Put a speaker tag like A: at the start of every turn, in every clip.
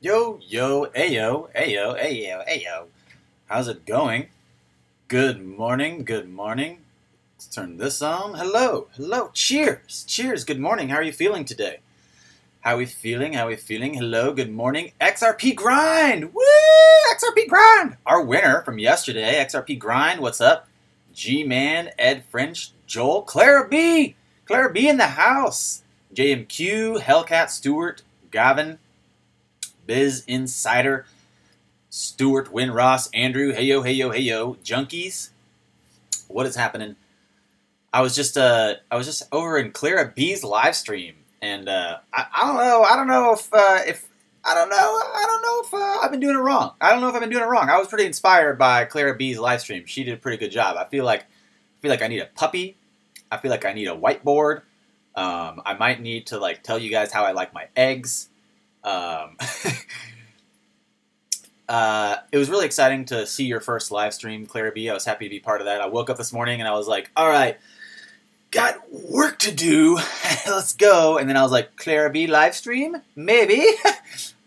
A: Yo, yo, ayo, ayo, ayo, ayo. How's it going? Good morning, good morning. Let's turn this on. Hello, hello, cheers, cheers, good morning. How are you feeling today? How are we feeling? How are we feeling? Hello, good morning. XRP Grind! Woo! XRP Grind! Our winner from yesterday, XRP Grind, what's up? G-Man, Ed French, Joel, Clara B! Clara B in the house. JMQ, Hellcat, Stewart, Gavin, Biz Insider, Stuart, Win Ross, Andrew, heyo, heyo, heyo, Junkies. What is happening? I was just over in Clara B's live stream, and I don't know if I've been doing it wrong. I don't know if I've been doing it wrong. I was pretty inspired by Clara B's live stream. She did a pretty good job. I feel like I need a puppy. I feel like I need a whiteboard. I might need to like tell you guys how I like my eggs. It was really exciting to see your first live stream, Clara B. I was happy to be part of that. I woke up this morning and I was like, all right, got work to do. Let's go. And then I was like, Clara B live stream? Maybe.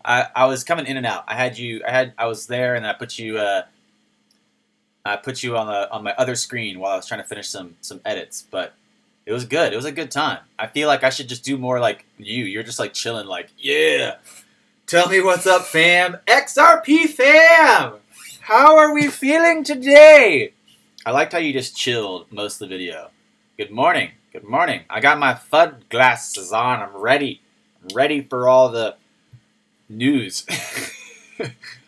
A: I was coming in and out. I was there, and then I put you on my other screen while I was trying to finish some edits, but it was good. It was a good time. I feel like I should just do more like you. You're just like chilling, like, yeah. Tell me what's up, fam. XRP fam! How are we feeling today? I liked how you just chilled most of the video. Good morning. Good morning. I got my FUD glasses on. I'm ready. I'm ready for all the news.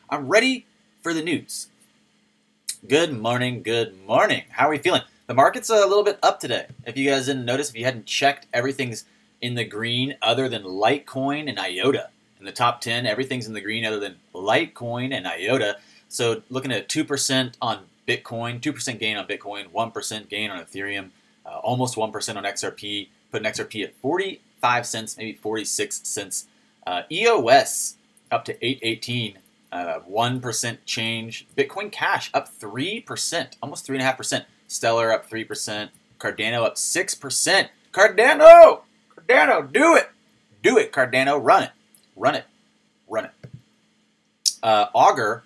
A: I'm ready for the news. Good morning. Good morning. How are we feeling? The market's a little bit up today. If you guys didn't notice, if you hadn't checked, everything's in the green other than Litecoin and IOTA. In the top 10, everything's in the green other than Litecoin and IOTA. So looking at 2% on Bitcoin, 2% gain on Bitcoin, 1% gain on Ethereum, almost 1% on XRP, putting XRP at 45 cents, maybe 46 cents. EOS up to 818, 1% change. Bitcoin Cash up 3%, almost 3.5%. Stellar up 3%. Cardano up 6%. Cardano! Cardano, do it! Do it, Cardano, run it. Run it. Run it. Augur,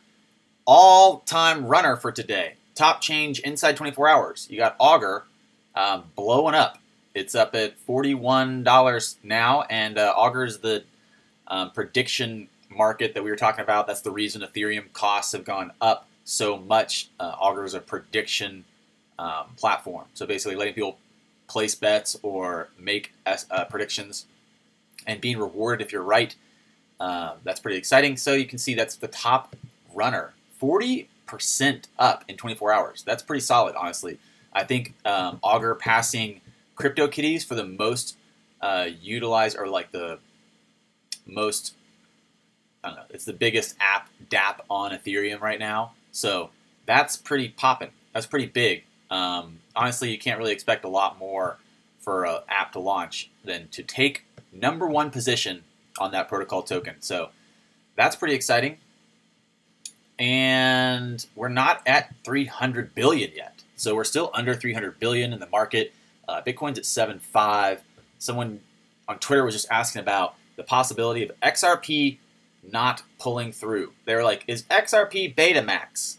A: all-time runner for today. Top change inside 24 hours. You got Augur blowing up. It's up at $41 now, and Augur's the prediction market that we were talking about. That's the reason Ethereum costs have gone up so much. Augur is a prediction platform. So basically letting people place bets or make predictions and being rewarded if you're right. That's pretty exciting. So you can see that's the top runner. 40% up in 24 hours. That's pretty solid, honestly. I think Augur passing CryptoKitties for the most utilized, or like the most, I don't know, it's the biggest DApp on Ethereum right now. So that's pretty popping. That's pretty big. Honestly, you can't really expect a lot more for an app to launch than to take #1 position on that protocol token. So that's pretty exciting. And we're not at 300 billion yet. So we're still under 300 billion in the market. Bitcoin's at 7.5. Someone on Twitter was just asking about the possibility of XRP not pulling through. They were like, is XRP Betamax?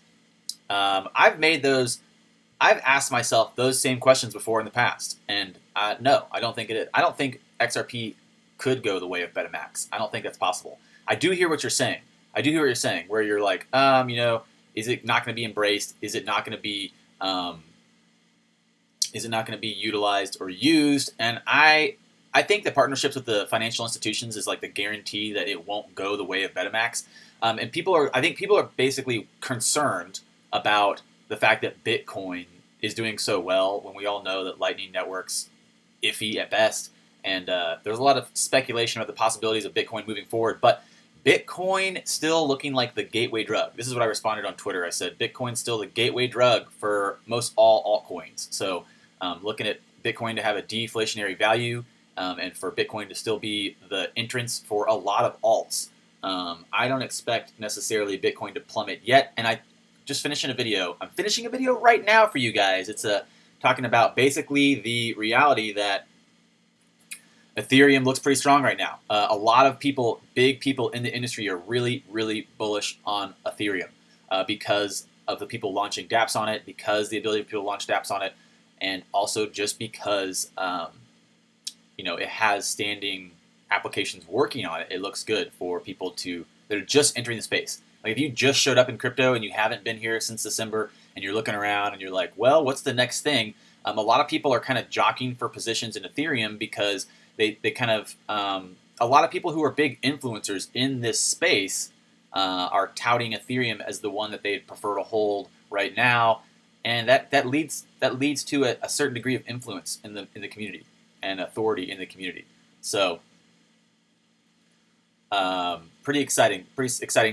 A: I've asked myself those same questions before in the past. And no, I don't think it is. I don't think XRP could go the way of Betamax. I don't think that's possible. I do hear what you're saying. I do hear what you're saying, where you're like, is it not going to be embraced? Is it not going to be, utilized or used? And I think the partnerships with the financial institutions is like the guarantee that it won't go the way of Betamax. And I think people are basically concerned about the fact that Bitcoin is doing so well when we all know that Lightning Network's iffy at best. And there's a lot of speculation about the possibilities of Bitcoin moving forward. But Bitcoin still looking like the gateway drug. This is what I responded on Twitter. I said, Bitcoin's still the gateway drug for most all altcoins. So looking at Bitcoin to have a deflationary value and for Bitcoin to still be the entrance for a lot of alts. I don't expect necessarily Bitcoin to plummet yet. And I just finishing a video. I'm finishing a video right now for you guys. It's talking about basically the reality that Ethereum looks pretty strong right now. A lot of people, big people in the industry, are really, really bullish on Ethereum because of the people launching dApps on it, because the ability for people to launch dApps on it, and also just because it has standing applications working on it. It looks good for people that are just entering the space. Like if you just showed up in crypto and you haven't been here since December, and you're looking around and you're like, well, what's the next thing? A lot of people are kind of jockeying for positions in Ethereum because they kind of a lot of people who are big influencers in this space are touting Ethereum as the one that they'd prefer to hold right now, and that leads to a certain degree of influence in the community and authority in the community. So pretty exciting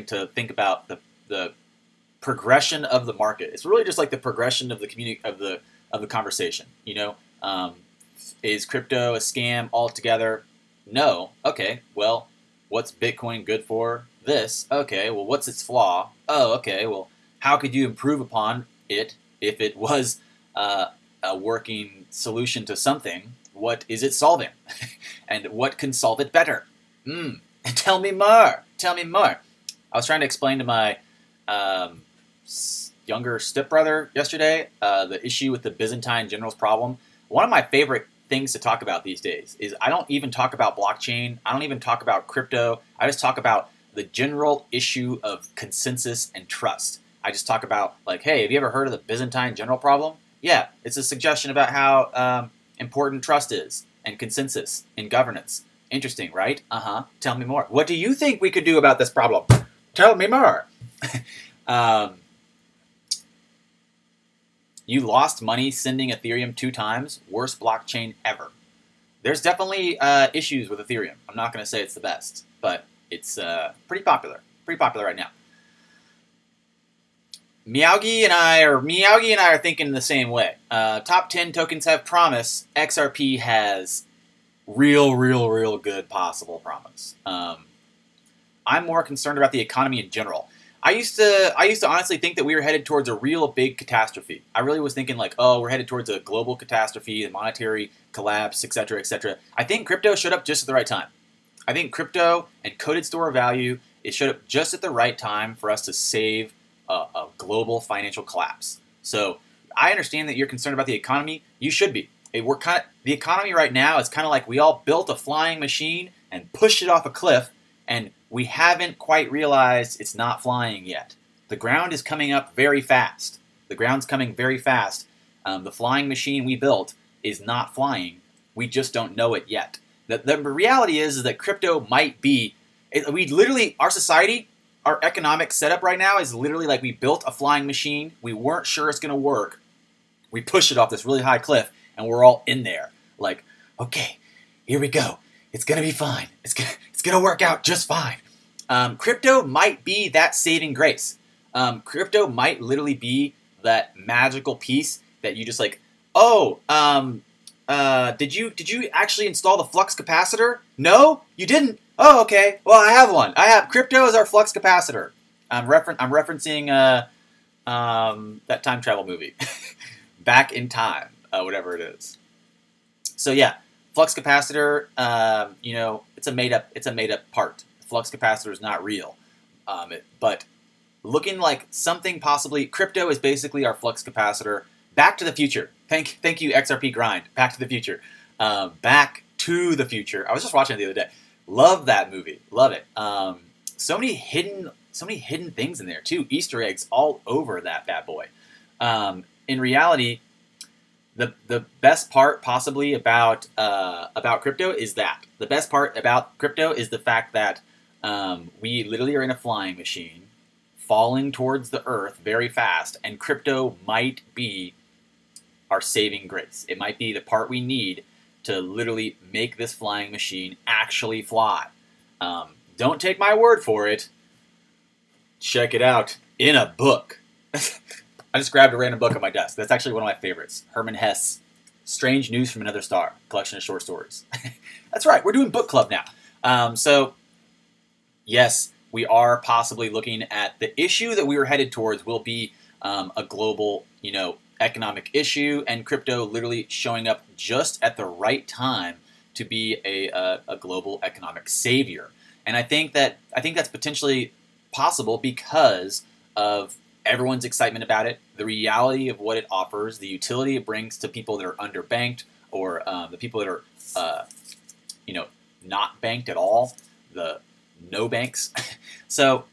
A: to think about the progression of the market. It's really just like the progression of the community of the conversation. Is crypto a scam altogether? No. Okay. Well, what's Bitcoin good for? This. Okay. Well, what's its flaw? Oh, okay. Well, how could you improve upon it if it was a working solution to something? What is it solving? And what can solve it better? Tell me more. Tell me more. I was trying to explain to my younger stepbrother yesterday the issue with the Byzantine generals problem. One of my favorite things to talk about these days is I don't even talk about blockchain. I don't even talk about crypto. I just talk about the general issue of consensus and trust. I just talk about, like, hey, have you ever heard of the Byzantine general problem? Yeah, it's a suggestion about how important trust is and consensus in governance. Interesting, right? Tell me more. What do you think we could do about this problem? Tell me more. You lost money sending Ethereum 2 times. Worst blockchain ever. There's definitely issues with Ethereum. I'm not going to say it's the best, but it's pretty popular. Pretty popular right now. Miyagi and I are thinking the same way. Top 10 tokens have promise. XRP has real good possible promise. I'm more concerned about the economy in general. I used to honestly think that we were headed towards a real big catastrophe. I really was thinking like, oh, we're headed towards a global catastrophe, a monetary collapse, etc., etc. I think crypto showed up just at the right time. I think crypto and coded store of value, it showed up just at the right time for us to save a global financial collapse. So I understand that you're concerned about the economy. You should be. The economy right now is kind of like we all built a flying machine and pushed it off a cliff, and we haven't quite realized it's not flying yet. The ground is coming up very fast. The ground's coming very fast. The flying machine we built is not flying. We just don't know it yet. The reality is that crypto might be... Our society, our economic setup right now is literally like we built a flying machine. We weren't sure it's going to work. We pushed it off this really high cliff, and we're all in there. Like, okay, here we go. It's going to be fine. It's going to work out just fine. Crypto might be that saving grace. Crypto might literally be that magical piece that you just like, oh, did you actually install the flux capacitor? No, you didn't. Oh, okay. Well, I have one. I have crypto as our flux capacitor. I'm referencing that time travel movie, Back in Time, whatever it is. So yeah. Flux capacitor, it's a made up part. Flux capacitor is not real, but looking like something possibly. Crypto is basically our flux capacitor. Back to the future. Thank you XRP grind. Back to the future. Back to the future. I was just watching it the other day. Love that movie. Love it. So many hidden things in there too. Easter eggs all over that bad boy. In reality. The best part possibly about crypto is that. The best part about crypto is the fact that we literally are in a flying machine falling towards the earth very fast, and crypto might be our saving grace. It might be the part we need to literally make this flying machine actually fly. Don't take my word for it. Check it out in a book. I just grabbed a random book on my desk. That's actually one of my favorites. Herman Hesse, Strange News from Another Star, collection of short stories. That's right, we're doing book club now. So, yes, we are possibly looking at the issue that we were headed towards will be a global, economic issue, and crypto literally showing up just at the right time to be a global economic savior. And I think that's potentially possible because of everyone's excitement about it, the reality of what it offers, the utility it brings to people that are underbanked, or the people that are not banked at all, the no banks. So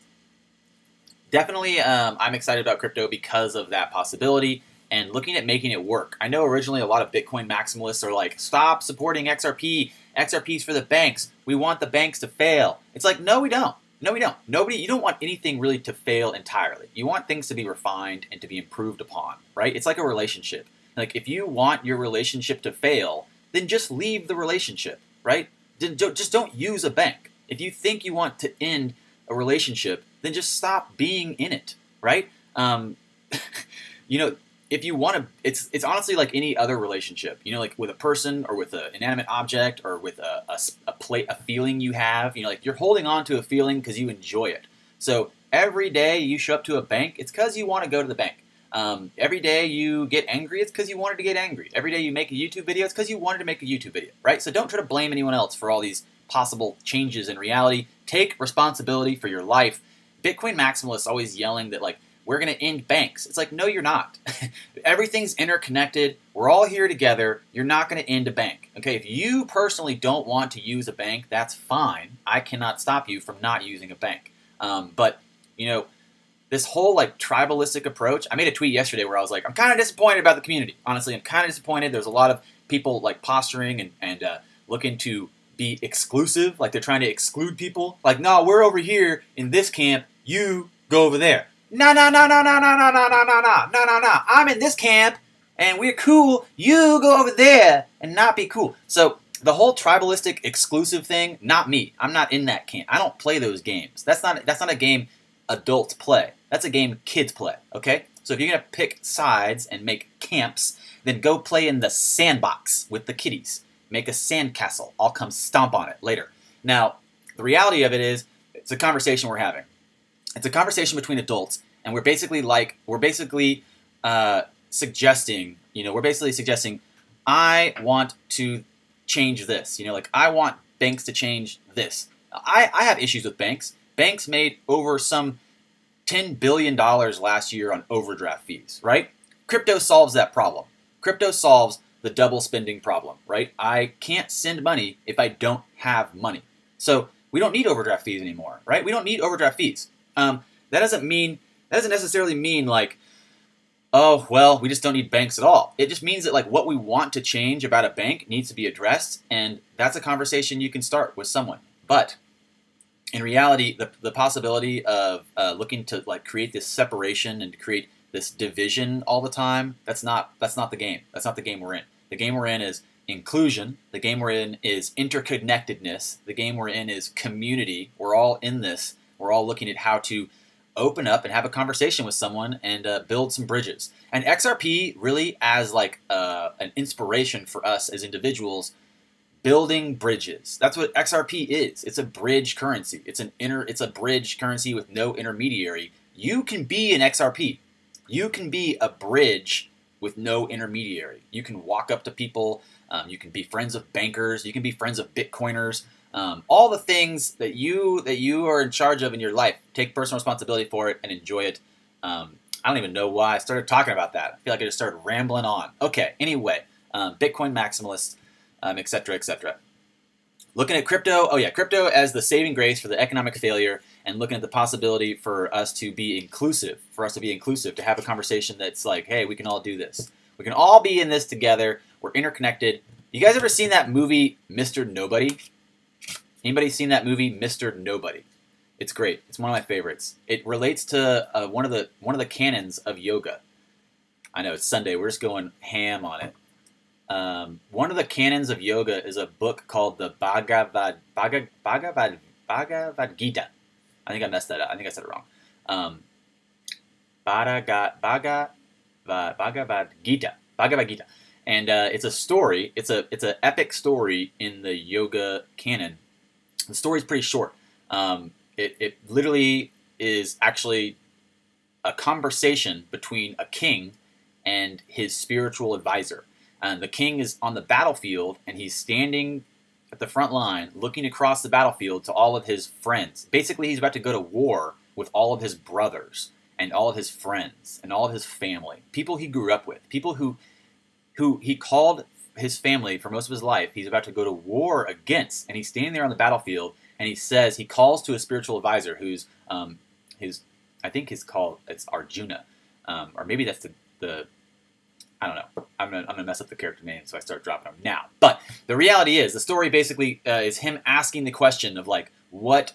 A: definitely I'm excited about crypto because of that possibility and looking at making it work. I know originally a lot of Bitcoin maximalists are like, stop supporting XRP. XRP's for the banks. We want the banks to fail. It's like, no, we don't. No, we don't. You don't want anything really to fail entirely. You want things to be refined and to be improved upon, right? It's like a relationship. Like, if you want your relationship to fail, then just leave the relationship, right? Just don't use a bank. If you think you want to end a relationship, then just stop being in it, right? If you want to, it's honestly like any other relationship, like with a person or with an inanimate object or with a feeling you have, like you're holding on to a feeling because you enjoy it. So every day you show up to a bank, it's because you want to go to the bank. Every day you get angry, it's because you wanted to get angry. Every day you make a YouTube video, it's because you wanted to make a YouTube video, right? So don't try to blame anyone else for all these possible changes in reality. Take responsibility for your life. Bitcoin maximalists always yelling that, like, we're going to end banks. It's like, no, you're not. Everything's interconnected. We're all here together. You're not going to end a bank. Okay, if you personally don't want to use a bank, that's fine. I cannot stop you from not using a bank. But this whole like tribalistic approach, I made a tweet yesterday where I was like, I'm kind of disappointed about the community. Honestly, I'm kind of disappointed. There's a lot of people like posturing and looking to be exclusive. Like they're trying to exclude people. Like, no, we're over here in this camp. You go over there. No. I'm in this camp, and we're cool. You go over there and not be cool. So the whole tribalistic exclusive thing, not me. I'm not in that camp. I don't play those games. That's not a game adults play. That's a game kids play, okay? So if you're going to pick sides and make camps, then go play in the sandbox with the kiddies. Make a sandcastle. I'll come stomp on it later. Now, the reality of it is, it's a conversation we're having. It's a conversation between adults, and we're basically suggesting, I want to change this. Like, I want banks to change this. I have issues with banks. Banks made over some $10 billion last year on overdraft fees, right? Crypto solves that problem. Crypto solves the double spending problem, right? I can't send money if I don't have money. So we don't need overdraft fees anymore, right? We don't need overdraft fees. That doesn't necessarily mean like, oh, well, we just don't need banks at all. It just means that like what we want to change about a bank needs to be addressed, and that's a conversation you can start with someone. But in reality, the possibility of looking to like create this separation and to create this division all the time, that's not the game. That's not the game we're in. The game we're in is inclusion. The game we're in is interconnectedness. The game we're in is community. We're all in this. We're all looking at how to open up and have a conversation with someone and build some bridges. And XRP really as like an inspiration for us as individuals, building bridges. That's what XRP is. It's a bridge currency. It's a bridge currency with no intermediary. You can be an XRP. You can be a bridge with no intermediary. You can walk up to people. You can be friends of bankers. You can be friends of Bitcoiners. All the things that you are in charge of in your life. Take personal responsibility for it and enjoy it. I don't even know why I started talking about that. I feel like I just started rambling on. Okay, anyway, Bitcoin maximalists, etc., etc. Looking at crypto, crypto as the saving grace for the economic failure, and looking at the possibility for us to be inclusive, to have a conversation that's like, hey, we can all do this. We can all be in this together. We're interconnected. You guys ever seen that movie, Mr. Nobody? Anybody seen that movie, Mr. Nobody? It's great. It's one of my favorites. It relates to one of the canons of yoga. I know it's Sunday. We're just going ham on it. One of the canons of yoga is a book called the Bhagavad Gita. I think I messed that up. I think I said it wrong. Bhagavad Gita. And it's a story. It's an epic story in the yoga canon. The story's pretty short. It literally is actually a conversation between a king and his spiritual advisor. And the king is on the battlefield, and he's standing at the front line, looking across the battlefield to all of his friends. Basically, he's about to go to war with all of his brothers and all of his friends and all of his family, people he grew up with, people who he called his family for most of his life. He's about to go to war against, and he's standing there on the battlefield, and he calls to a spiritual advisor who's I think it's Arjuna, or maybe that's the I don't know. I'm gonna mess up the character name, so I start dropping them now. But the reality is, the story basically is him asking the question of like, what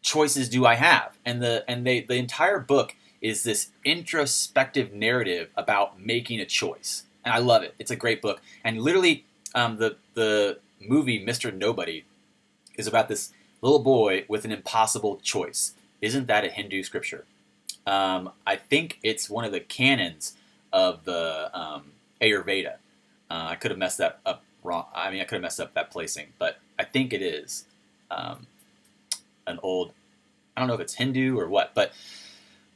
A: choices do I have? And the entire book is this introspective narrative about making a choice, and I love it. It's a great book, and literally, the movie Mr. Nobody is about this little boy with an impossible choice. Isn't that a Hindu scripture? I think it's one of the canons of the Ayurveda. I could have messed that up wrong. I mean, I could have messed up that placing, but I think it is an old, I don't know if it's Hindu or what, but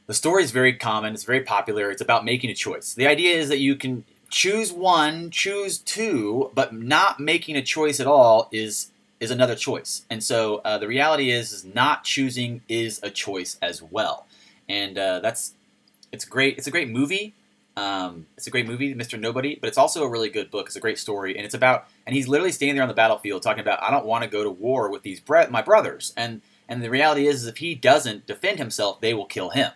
A: the story is very common. It's very popular. It's about making a choice. The idea is that you can choose one, choose two, but not making a choice at all is another choice. And so the reality is not choosing is a choice as well. And it's great. It's a great movie. It's a great movie, Mr. Nobody, but it's also a really good book. It's a great story, and and he's literally standing there on the battlefield talking about, I don't want to go to war with my brothers. And the reality is if he doesn't defend himself, they will kill him.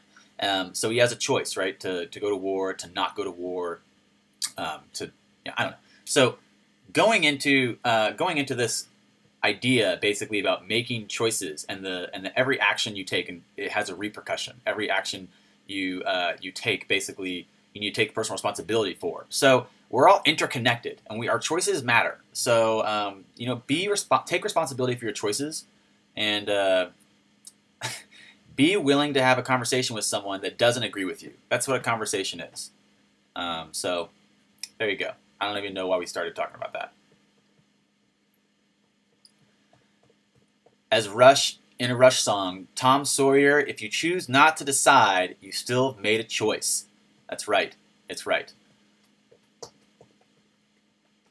A: So he has a choice, right? To go to war, to not go to war, I don't know. So going into this idea basically about making choices and every action you take, and it has a repercussion. Every action you take, basically, you need to take personal responsibility for. So we're all interconnected, and our choices matter. So take responsibility for your choices, and be willing to have a conversation with someone that doesn't agree with you. That's what a conversation is. So there you go. I don't even know why we started talking about that. As Rush in a Rush song, Tom Sawyer, if you choose not to decide, you still have made a choice. That's right. It's right.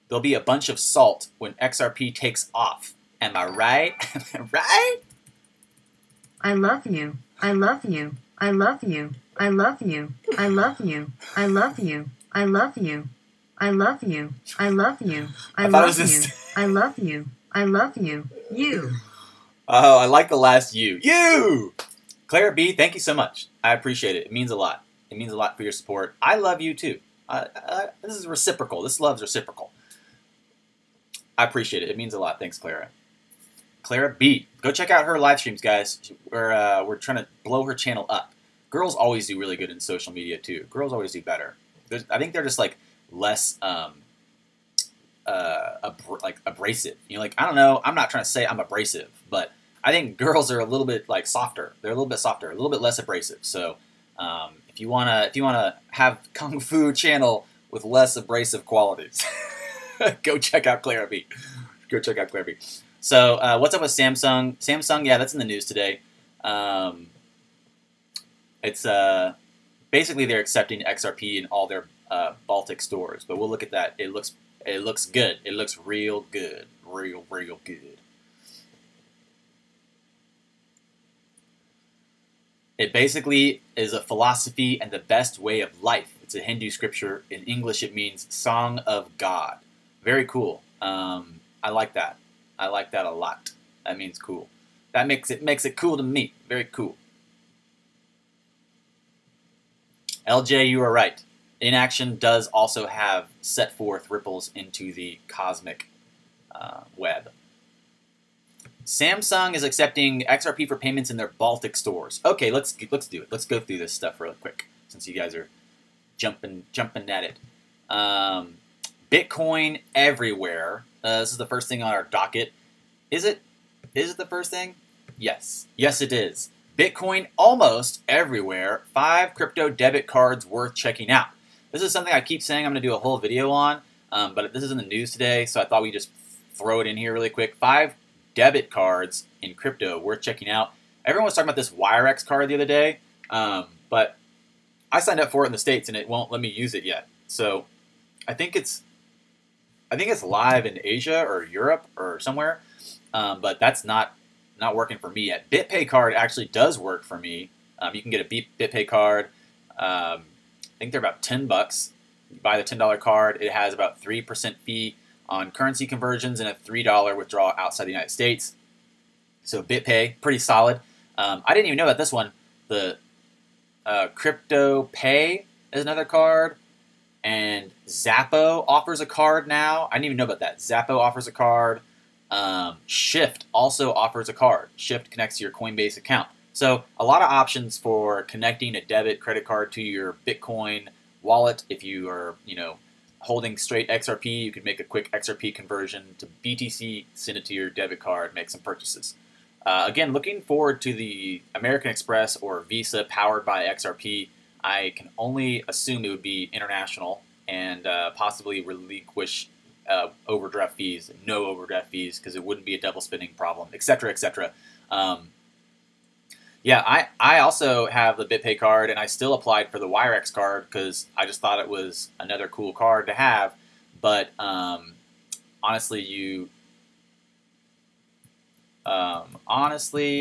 A: There'll be a bunch of salt when XRP takes off. Am I right? Am I right?
B: I love you. I love you. I love you. I love you. I love you. I love you. I love you. I love you. I love you. I love you. I love you. I love you. You.
A: Oh, I like the last you. You! Clara B, thank you so much. I appreciate it. It means a lot. It means a lot for your support. I love you too. This is reciprocal. This love's reciprocal. I appreciate it. It means a lot. Thanks, Clara. Clara B. Go check out her live streams, guys. We're trying to blow her channel up. Girls always do really good in social media too. Girls always do better. I think they're just like less abrasive. I don't know. I'm not trying to say I'm abrasive, but I think girls are a little bit like softer. They're a little bit softer, a little bit less abrasive. So if you wanna have Kung Fu channel with less abrasive qualities, go check out Clara B. Go check out Clara B. So what's up with Samsung? Samsung, yeah, that's in the news today. It's basically they're accepting XRP in all their Baltic stores, but we'll look at that. It looks good. It looks real good, real good. It basically is a philosophy and the best way of life. It's a Hindu scripture. In English, it means Song of God. Very cool. I like that. I like that a lot. That means cool. That makes it cool to me. Very cool. LJ, you are right. Inaction does also have set forth ripples into the cosmic web. Samsung is accepting XRP for payments in their Baltic stores. Okay, let's do it. Let's go through this stuff real quick since you guys are jumping at it. Bitcoin everywhere. This is the first thing on our docket. Is it? Is it the first thing? Yes. Yes, it is. Bitcoin almost everywhere. 5 crypto debit cards worth checking out. This is something I keep saying I'm going to do a whole video on, but this is in the news today, so I thought we'd just throw it in here really quick. 5 debit cards in crypto worth checking out. Everyone was talking about this WireX card the other day, but I signed up for it in the States, and it won't let me use it yet. So I think it's I think it's live in Asia or Europe or somewhere, but that's not working for me yet. BitPay card actually does work for me. You can get a BitPay card. I think they're about $10. You buy the $10 card. It has about 3% fee on currency conversions and a $3 withdrawal outside the United States. So BitPay, pretty solid. I didn't even know about this one. The Crypto Pay is another card. And Zappo offers a card now. I didn't even know about that. Zappo offers a card. Shift also offers a card. Shift connects to your Coinbase account. So a lot of options for connecting a debit credit card to your Bitcoin wallet. If you are, holding straight XRP, you can make a quick XRP conversion to BTC, send it to your debit card, make some purchases. Again, looking forward to the American Express or Visa powered by XRP. I can only assume it would be international and possibly relinquish overdraft fees, no overdraft fees, because it wouldn't be a double spending problem, etc., etc. Yeah, I also have the BitPay card, and I still applied for the WireX card because I just thought it was another cool card to have. But honestly,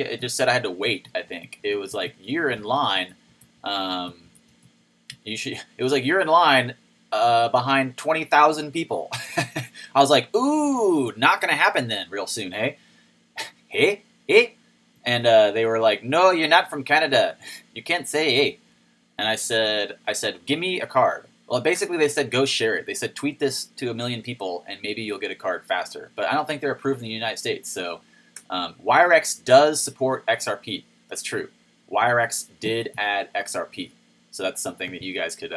A: it just said I had to wait. I think it was like you're in line. It was like you're in line behind 20,000 people. I was like, ooh, not gonna happen then, real soon, hey, hey. And they were like, no, you're not from Canada. You can't say hey. And I said, give me a card. Well, basically they said, go share it. They said, tweet this to 1 million people and maybe you'll get a card faster. But I don't think they're approved in the United States. So WireX does support XRP. That's true. WireX did add XRP. So that's something that you guys could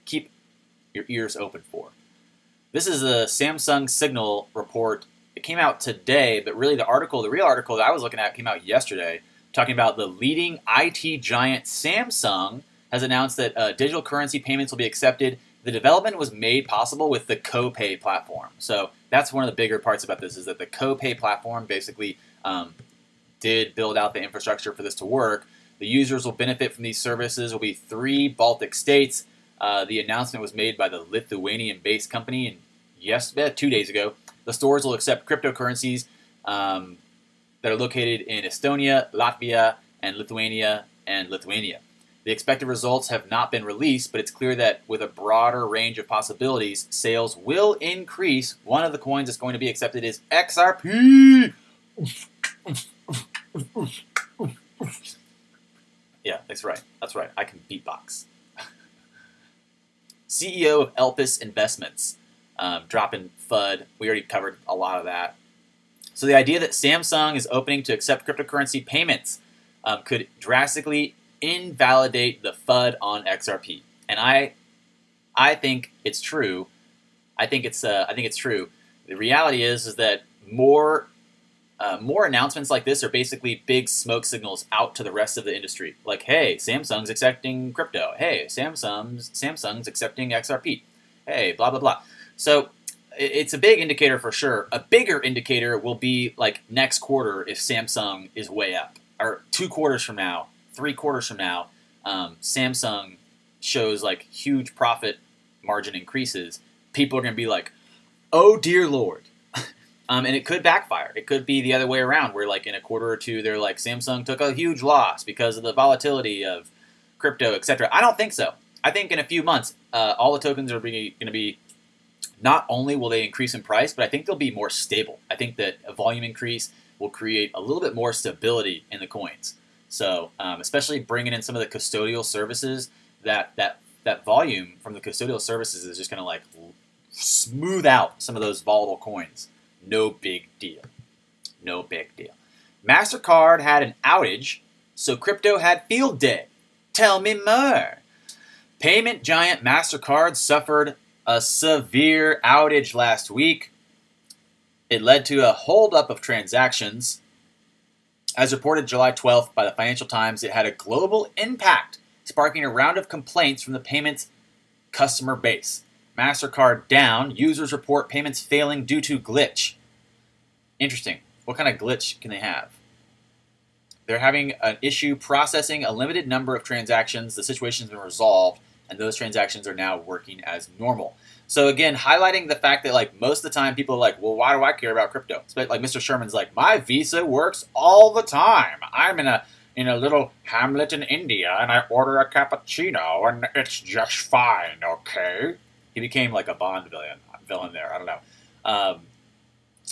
A: keep your ears open for. This is a Samsung Signal report. It came out today, but really the real article that I was looking at came out yesterday, talking about the leading IT giant Samsung has announced that digital currency payments will be accepted. The development was made possible with the CoPay platform. So that's one of the bigger parts about this, is that the CoPay platform basically did build out the infrastructure for this to work. The users will benefit from these services. Will be 3 Baltic states. The announcement was made by the Lithuanian-based company 2 days ago. The stores will accept cryptocurrencies that are located in Estonia, Latvia, and Lithuania, The expected results have not been released, but it's clear that with a broader range of possibilities, sales will increase. One of the coins that's going to be accepted is XRP. Yeah, that's right. That's right. I can beatbox. CEO of Elpis Investments. Dropping FUD. We already covered a lot of that. So the idea that Samsung is opening to accept cryptocurrency payments could drastically invalidate the FUD on XRP. And I think it's true. I think it's true. The reality is that more announcements like this are basically big smoke signals out to the rest of the industry. Like, hey, Samsung's accepting crypto. Hey, Samsung's accepting XRP. Hey, blah, blah, blah. So it's a big indicator for sure. A bigger indicator will be like next quarter if Samsung is way up. Or 2 quarters from now, 3 quarters from now, Samsung shows like huge profit margin increases. People are going to be like, oh dear Lord. And it could backfire. It could be the other way around, where like in a quarter or two, they're like, Samsung took a huge loss because of the volatility of crypto, etc. I don't think so. I think in a few months, all the tokens are going to be, not only will they increase in price, but I think they'll be more stable. I think that a volume increase will create a little bit more stability in the coins. So especially bringing in some of the custodial services, that volume from the custodial services is just going to like smooth out some of those volatile coins. No big deal. No big deal. MasterCard had an outage, so crypto had field day. Tell me more. Payment giant MasterCard suffered a severe outage last week. It led to a holdup of transactions. As reported July 12th by the Financial Times, it had a global impact, sparking a round of complaints from the payments customer base. MasterCard down. Users report payments failing due to glitch. Interesting. What kind of glitch can they have? They're having an issue processing a limited number of transactions. The situation's been resolved, and those transactions are now working as normal. So again, highlighting the fact that like most of the time people are like, well, why do I care about crypto? Like Mr. Sherman's like, my Visa works all the time. I'm in a little hamlet in India and I order a cappuccino and it's just fine, okay? He became like a Bond villain there. I don't know.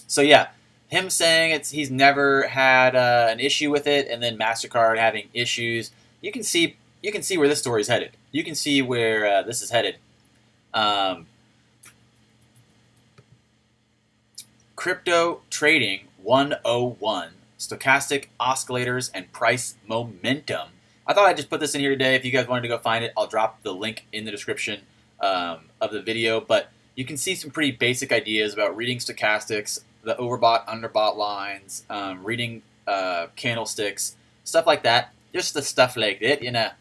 A: So yeah, him saying he's never had an issue with it, and then MasterCard having issues. You can see where this story's headed. You can see where this is headed. Crypto Trading 101, Stochastic Oscillators and Price Momentum. I thought I'd just put this in here today. If you guys wanted to go find it, I'll drop the link in the description of the video. But you can see some pretty basic ideas about reading stochastics, the overbought, underbought lines, reading candlesticks, stuff like that. Just the stuff like that, you know.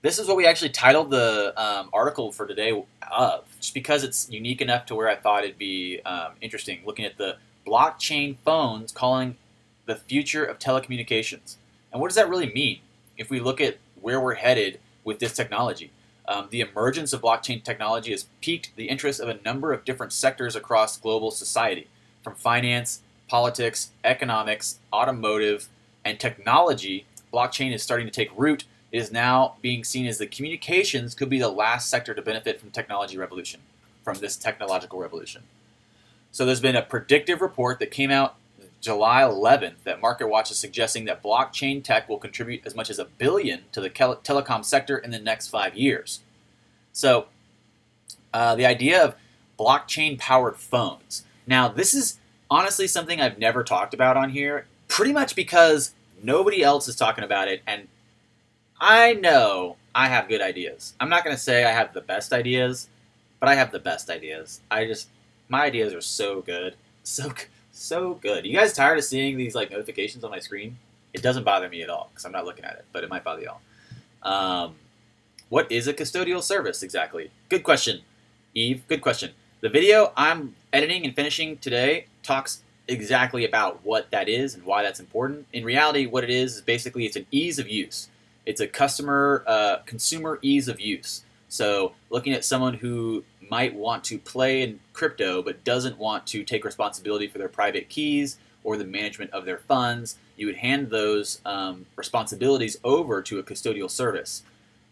A: This is what we actually titled the article for today of, just because it's unique enough to where I thought it'd be interesting, looking at the blockchain phones calling the future of telecommunications. And what does that really mean if we look at where we're headed with this technology? The emergence of blockchain technology has piqued the interest of a number of different sectors across global society, from finance, politics, economics, automotive, and technology. Blockchain is starting to take root. It is now being seen as the communications could be the last sector to benefit from this technological revolution. So there's been a predictive report that came out July 11th that MarketWatch is suggesting that blockchain tech will contribute as much as $1 billion to the telecom sector in the next 5 years. So the idea of blockchain-powered phones. Now, this is honestly something I've never talked about on here, pretty much because nobody else is talking about it, and I know I have good ideas. I'm not going to say I have the best ideas, but I have the best ideas. My ideas are so good. So good. You guys tired of seeing these like notifications on my screen? It doesn't bother me at all because I'm not looking at it, but it might bother y'all. What is a custodial service exactly? Good question, Eve. Good question. The video I'm editing and finishing today talks exactly about what that is and why that's important. In reality, what it is basically it's an ease of use. It's a consumer ease of use. So looking at someone who might want to play in crypto but doesn't want to take responsibility for their private keys or the management of their funds, you would hand those responsibilities over to a custodial service.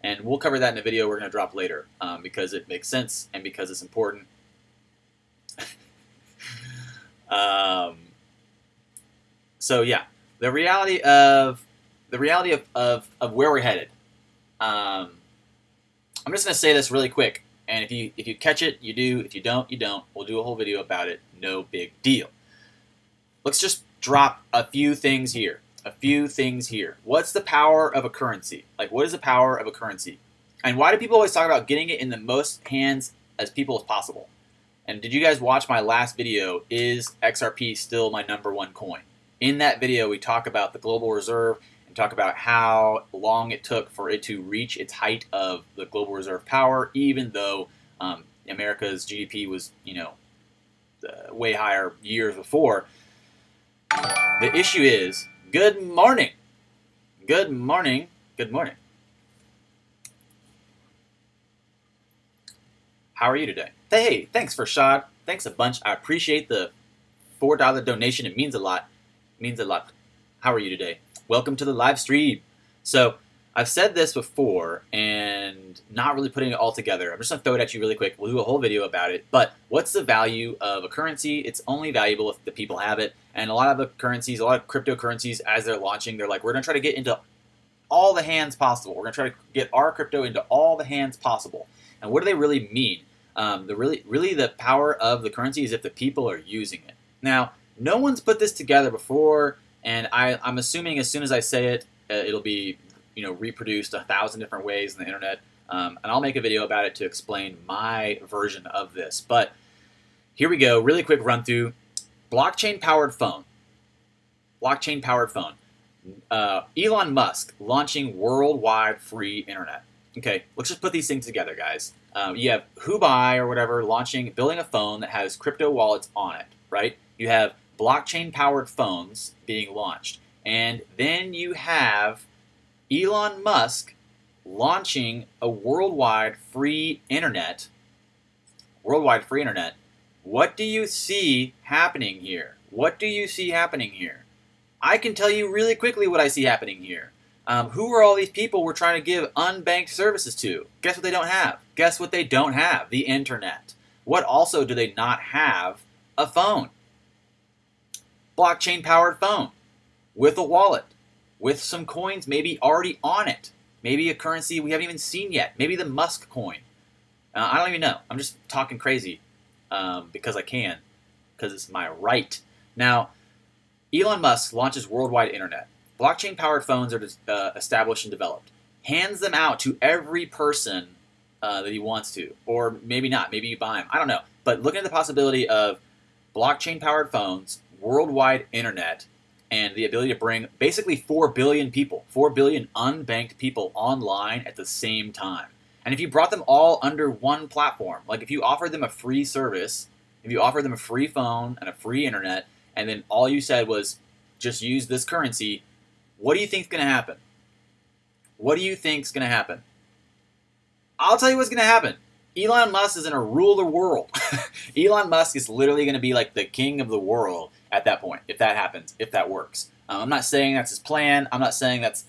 A: And we'll cover that in a video we're going to drop later because it makes sense and because it's important. So yeah, the reality of where we're headed. I'm just going to say this really quick, and if you catch it, you do. If you don't, you don't. We'll do a whole video about it. No big deal. Let's just drop a few things here. What's the power of a currency? Like, what is the power of a currency? And why do people always talk about getting it in the most hands as people as possible? And did you guys watch my last video, is XRP still my #1 coin? In that video, we talk about the global reserve and talk about how long it took for it to reach its height of the global reserve power, even though America's GDP was, way higher years before. The issue is, good morning. Good morning. Good morning. How are you today? Hey, thanks for shot. Thanks a bunch. I appreciate the $4 donation. It means a lot. Means a lot. How are you today? Welcome to the live stream. So I've said this before and not really putting it all together. I'm just going to throw it at you really quick. We'll do a whole video about it. But what's the value of a currency? It's only valuable if the people have it. And a lot of the currencies, a lot of cryptocurrencies, as they're launching, they're like, we're going to try to get into all the hands possible. We're going to try to get our crypto into all the hands possible. And what do they really mean? Really the power of the currency is if the people are using it. Now, no one's put this together before, and I'm assuming as soon as I say it, it'll be reproduced 1,000 different ways on the internet, and I'll make a video about it to explain my version of this. But here we go, really quick run through. Blockchain-powered phone. Blockchain-powered phone. Elon Musk launching worldwide free internet. Okay, let's just put these things together, guys. You have Hubai or whatever building a phone that has crypto wallets on it, right? You have blockchain-powered phones being launched. And then you have Elon Musk launching a worldwide free internet. What do you see happening here? What do you see happening here? I can tell you really quickly what I see happening here. Who are all these people we're trying to give unbanked services to? Guess what they don't have? Guess what they don't have? The internet. What also do they not have? A phone. Blockchain-powered phone. With a wallet. With some coins maybe already on it. Maybe a currency we haven't even seen yet. Maybe the Musk coin. I don't even know. I'm just talking crazy because I can. Because it's my right. Now, Elon Musk launches worldwide internet. Blockchain-powered phones are established and developed. Hands them out to every person that he wants to. Or maybe not. Maybe you buy them. I don't know. But looking at the possibility of blockchain-powered phones, worldwide internet, and the ability to bring basically 4 billion people, 4 billion unbanked people online at the same time. And if you brought them all under one platform, like if you offered them a free service, if you offered them a free phone and a free internet, and then all you said was just use this currency, what do you think is going to happen? What do you think is going to happen? I'll tell you what's going to happen. Elon Musk is going to rule the world. Elon Musk is literally going to be like the king of the world at that point, if that happens, if that works. I'm not saying that's his plan. I'm not saying that's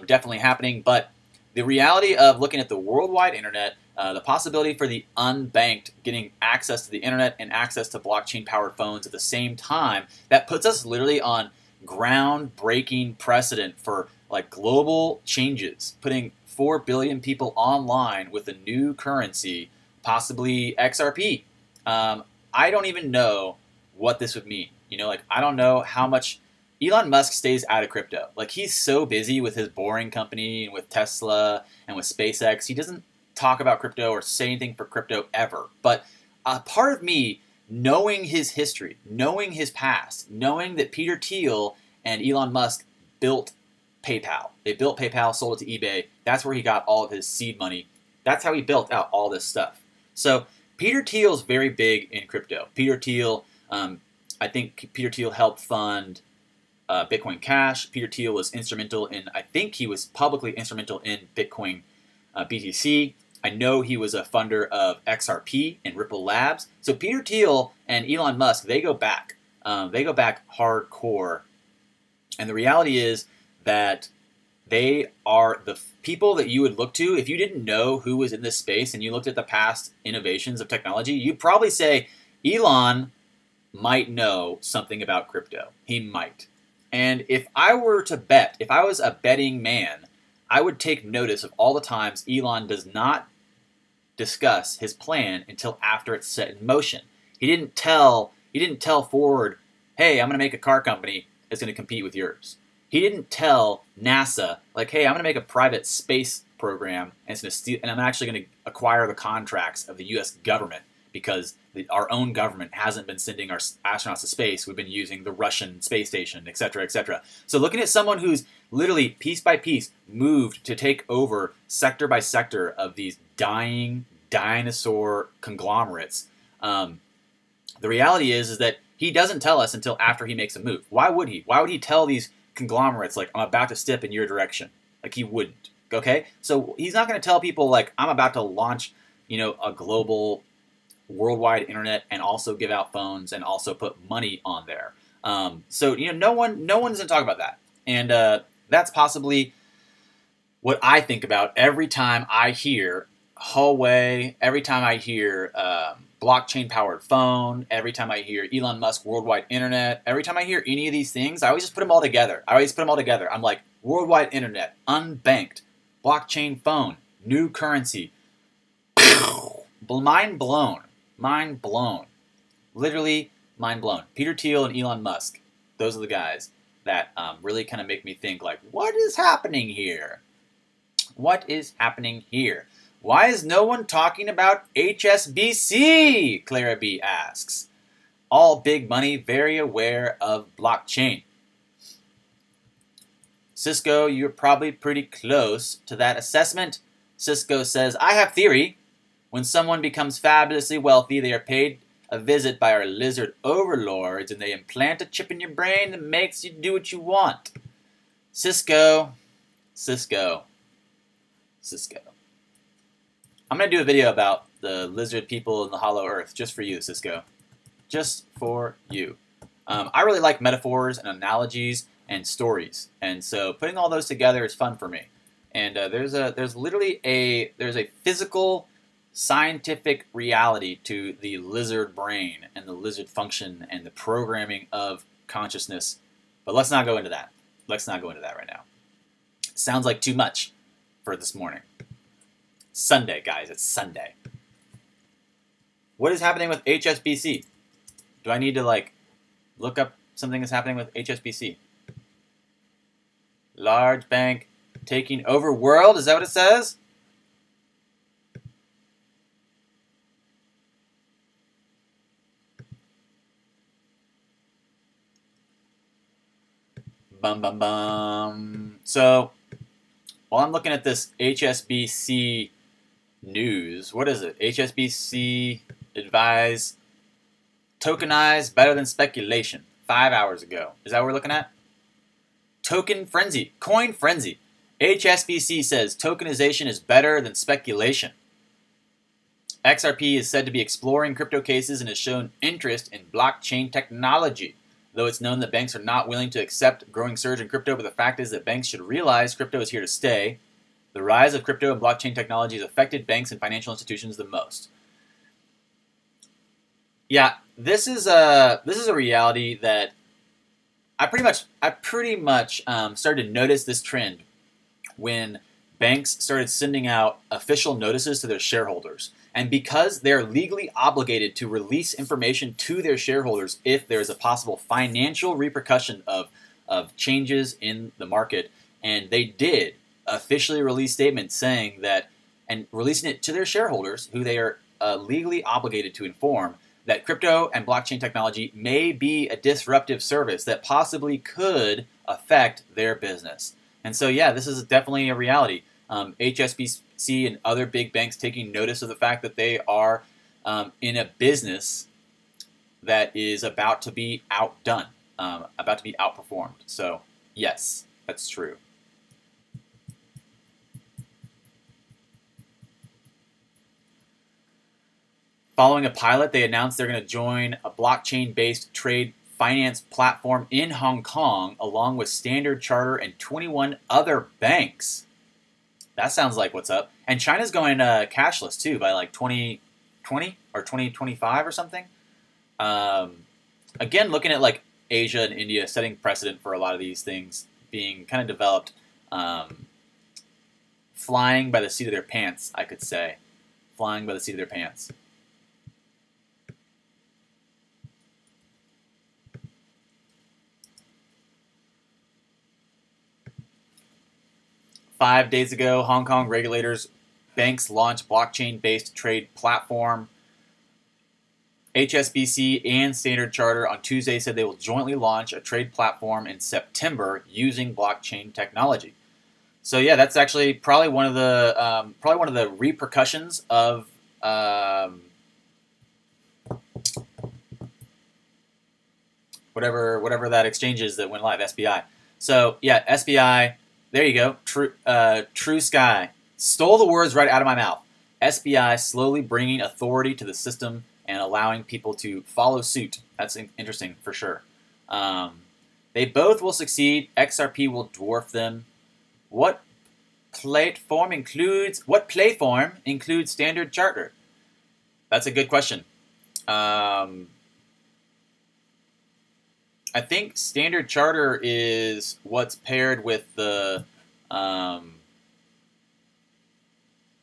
A: definitely happening. But the reality of looking at the worldwide internet, the possibility for the unbanked getting access to the internet and access to blockchain-powered phones at the same time, that puts us literally on groundbreaking precedent for like global changes, putting 4 billion people online with a new currency, possibly XRP. I don't even know what this would mean. You know, like I don't know how much Elon Musk stays out of crypto. Like he's so busy with his boring company and with Tesla and with SpaceX. He doesn't talk about crypto or say anything for crypto ever. But a part of me, knowing his history, knowing his past, knowing that Peter Thiel and Elon Musk built PayPal. They built PayPal, sold it to eBay. That's where he got all of his seed money. That's how he built out all this stuff. So Peter Thiel is very big in crypto. Peter Thiel, I think Peter Thiel helped fund Bitcoin Cash. Peter Thiel was instrumental in, I think he was publicly instrumental in Bitcoin BTC. I know he was a funder of XRP and Ripple Labs. So Peter Thiel and Elon Musk, they go back. They go back hardcore. And the reality is that they are the people that you would look to. If you didn't know who was in this space and you looked at the past innovations of technology, you'd probably say Elon might know something about crypto. He might. And if I were to bet, if I was a betting man, I would take notice of all the times Elon does not discuss his plan until after it's set in motion. He didn't tell Ford, hey, I'm going to make a car company that's going to compete with yours. He didn't tell NASA, like, hey, I'm going to make a private space program and it's going to steal, and I'm actually going to acquire the contracts of the U.S. government because our own government hasn't been sending our astronauts to space. We've been using the Russian space station, et cetera, et cetera. So looking at someone who's literally piece by piece moved to take over sector by sector of these dying dinosaur conglomerates, the reality is that he doesn't tell us until after he makes a move. Why would he? Why would he tell these conglomerates, like, I'm about to step in your direction? Like, he wouldn't, okay? So he's not going to tell people, like, I'm about to launch, you know, a global worldwide internet and also give out phones and also put money on there. So, you know, no one doesn't talk about that. And that's possibly what I think about every time I hear Huawei, every time I hear blockchain-powered phone, every time I hear Elon Musk worldwide internet, every time I hear any of these things, I always just put them all together. I'm like, worldwide internet, unbanked, blockchain phone, new currency. Mind blown. Mind blown. Literally mind blown. Peter Thiel and Elon Musk, those are the guys that really kind of make me think, like, what is happening here? What is happening here? Why is no one talking about HSBC? Clara B asks. All big money, very aware of blockchain. Cisco, you're probably pretty close to that assessment. Cisco says, I have theory. When someone becomes fabulously wealthy, they are paid a visit by our lizard overlords, and they implant a chip in your brain that makes you do what you want. Cisco. Cisco. I'm going to do a video about the lizard people in the hollow earth just for you, Cisco. Just for you. I really like metaphors and analogies and stories, and so putting all those together is fun for me. And there's literally a physical, scientific reality to the lizard brain and the lizard function and the programming of consciousness. But let's not go into that. Let's not go into that right now. Sounds like too much for this morning. Sunday, guys. It's Sunday. What is happening with HSBC? Do I need to, like, look up something that's happening with HSBC? Large bank taking over world? Is that what it says? Bum, bum, bum. So, while I'm looking at this HSBC news, what is it? HSBC advise tokenized better than speculation 5 hours ago. Is that what we're looking at? Token frenzy, coin frenzy. HSBC says tokenization is better than speculation. XRP is said to be exploring crypto cases and has shown interest in blockchain technology. Though it's known that banks are not willing to accept growing surge in crypto, but the fact is that banks should realize crypto is here to stay. The rise of crypto and blockchain technology has affected banks and financial institutions the most. Yeah, this is a reality that I pretty much started to notice this trend when banks started sending out official notices to their shareholders. And because they're legally obligated to release information to their shareholders if there's a possible financial repercussion of changes in the market, and they did officially release statements saying that, and releasing it to their shareholders, who they are legally obligated to inform, that crypto and blockchain technology may be a disruptive service that possibly could affect their business. And so, yeah, this is definitely a reality. HSBC and other big banks taking notice of the fact that they are in a business that is about to be outdone, about to be outperformed. So, yes, that's true. Following a pilot, they announced they're going to join a blockchain-based trade finance platform in Hong Kong, along with Standard Chartered and 21 other banks. That sounds like what's up. And China's going cashless, too, by like 2020 or 2025 or something. Again, looking at like Asia and India setting precedent for a lot of these things being kind of developed, flying by the seat of their pants, I could say. Flying by the seat of their pants. Five days ago, Hong Kong regulators, banks launched blockchain-based trade platform. HSBC and Standard Chartered on Tuesday said they will jointly launch a trade platform in September using blockchain technology. So yeah, that's actually probably one of the repercussions of whatever that exchange is that went live, SBI. So yeah, SBI. There you go. True Sky. Stole the words right out of my mouth. SBI slowly bringing authority to the system and allowing people to follow suit. That's interesting for sure. They both will succeed. XRP will dwarf them. What platform includes Standard Chartered? That's a good question. I think Standard Chartered is what's paired with the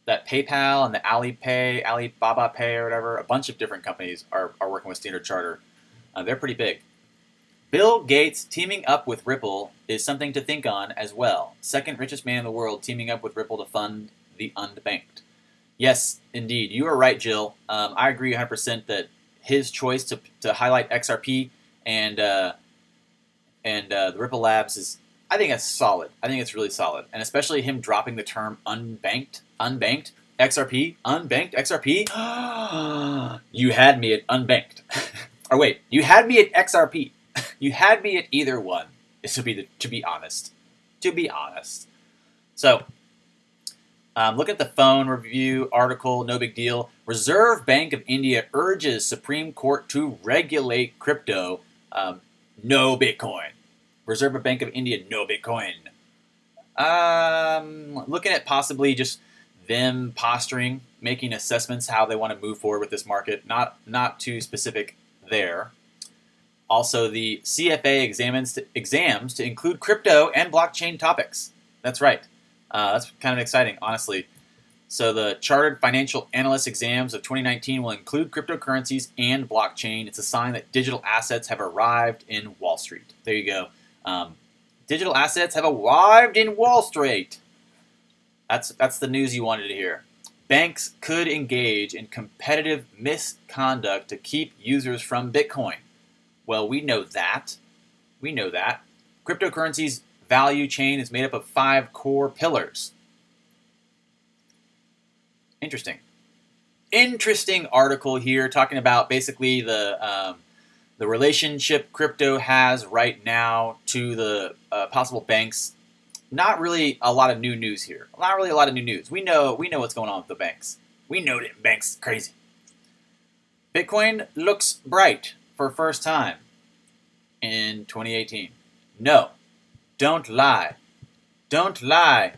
A: that PayPal and the Alibaba Pay or whatever. A bunch of different companies are working with Standard Chartered. They're pretty big. Bill Gates teaming up with Ripple is something to think on as well. Second richest man in the world teaming up with Ripple to fund the unbanked. Yes, indeed. You are right, Jill. I agree 100% that his choice to highlight XRP and the Ripple Labs is, I think that's solid. I think it's really solid. And especially him dropping the term unbanked XRP, unbanked XRP. You had me at unbanked. Or wait, you had me at XRP. You had me at either one. To be honest. To be honest. So, Look at the phone review article, no big deal. Reserve Bank of India urges Supreme Court to regulate crypto, no Bitcoin. Reserve Bank of India, no Bitcoin. Looking at possibly just them posturing, making assessments how they want to move forward with this market. Not too specific there. Also, the CFA exams to include crypto and blockchain topics. That's right. That's kind of exciting, honestly. So the Chartered Financial Analyst exams of 2019 will include cryptocurrencies and blockchain. It's a sign that digital assets have arrived in Wall Street. There you go. Digital assets have arrived in Wall Street. That's the news you wanted to hear. Banks could engage in competitive misconduct to keep users from Bitcoin. Well, we know that. We know that. Cryptocurrency's value chain is made up of 5 core pillars. Interesting article here talking about basically the relationship crypto has right now to the possible banks. Not really a lot of new news here. Not really a lot of new news. We know what's going on with the banks. We know that banks crazy. Bitcoin looks bright for first time in 2018. No, don't lie. Don't lie.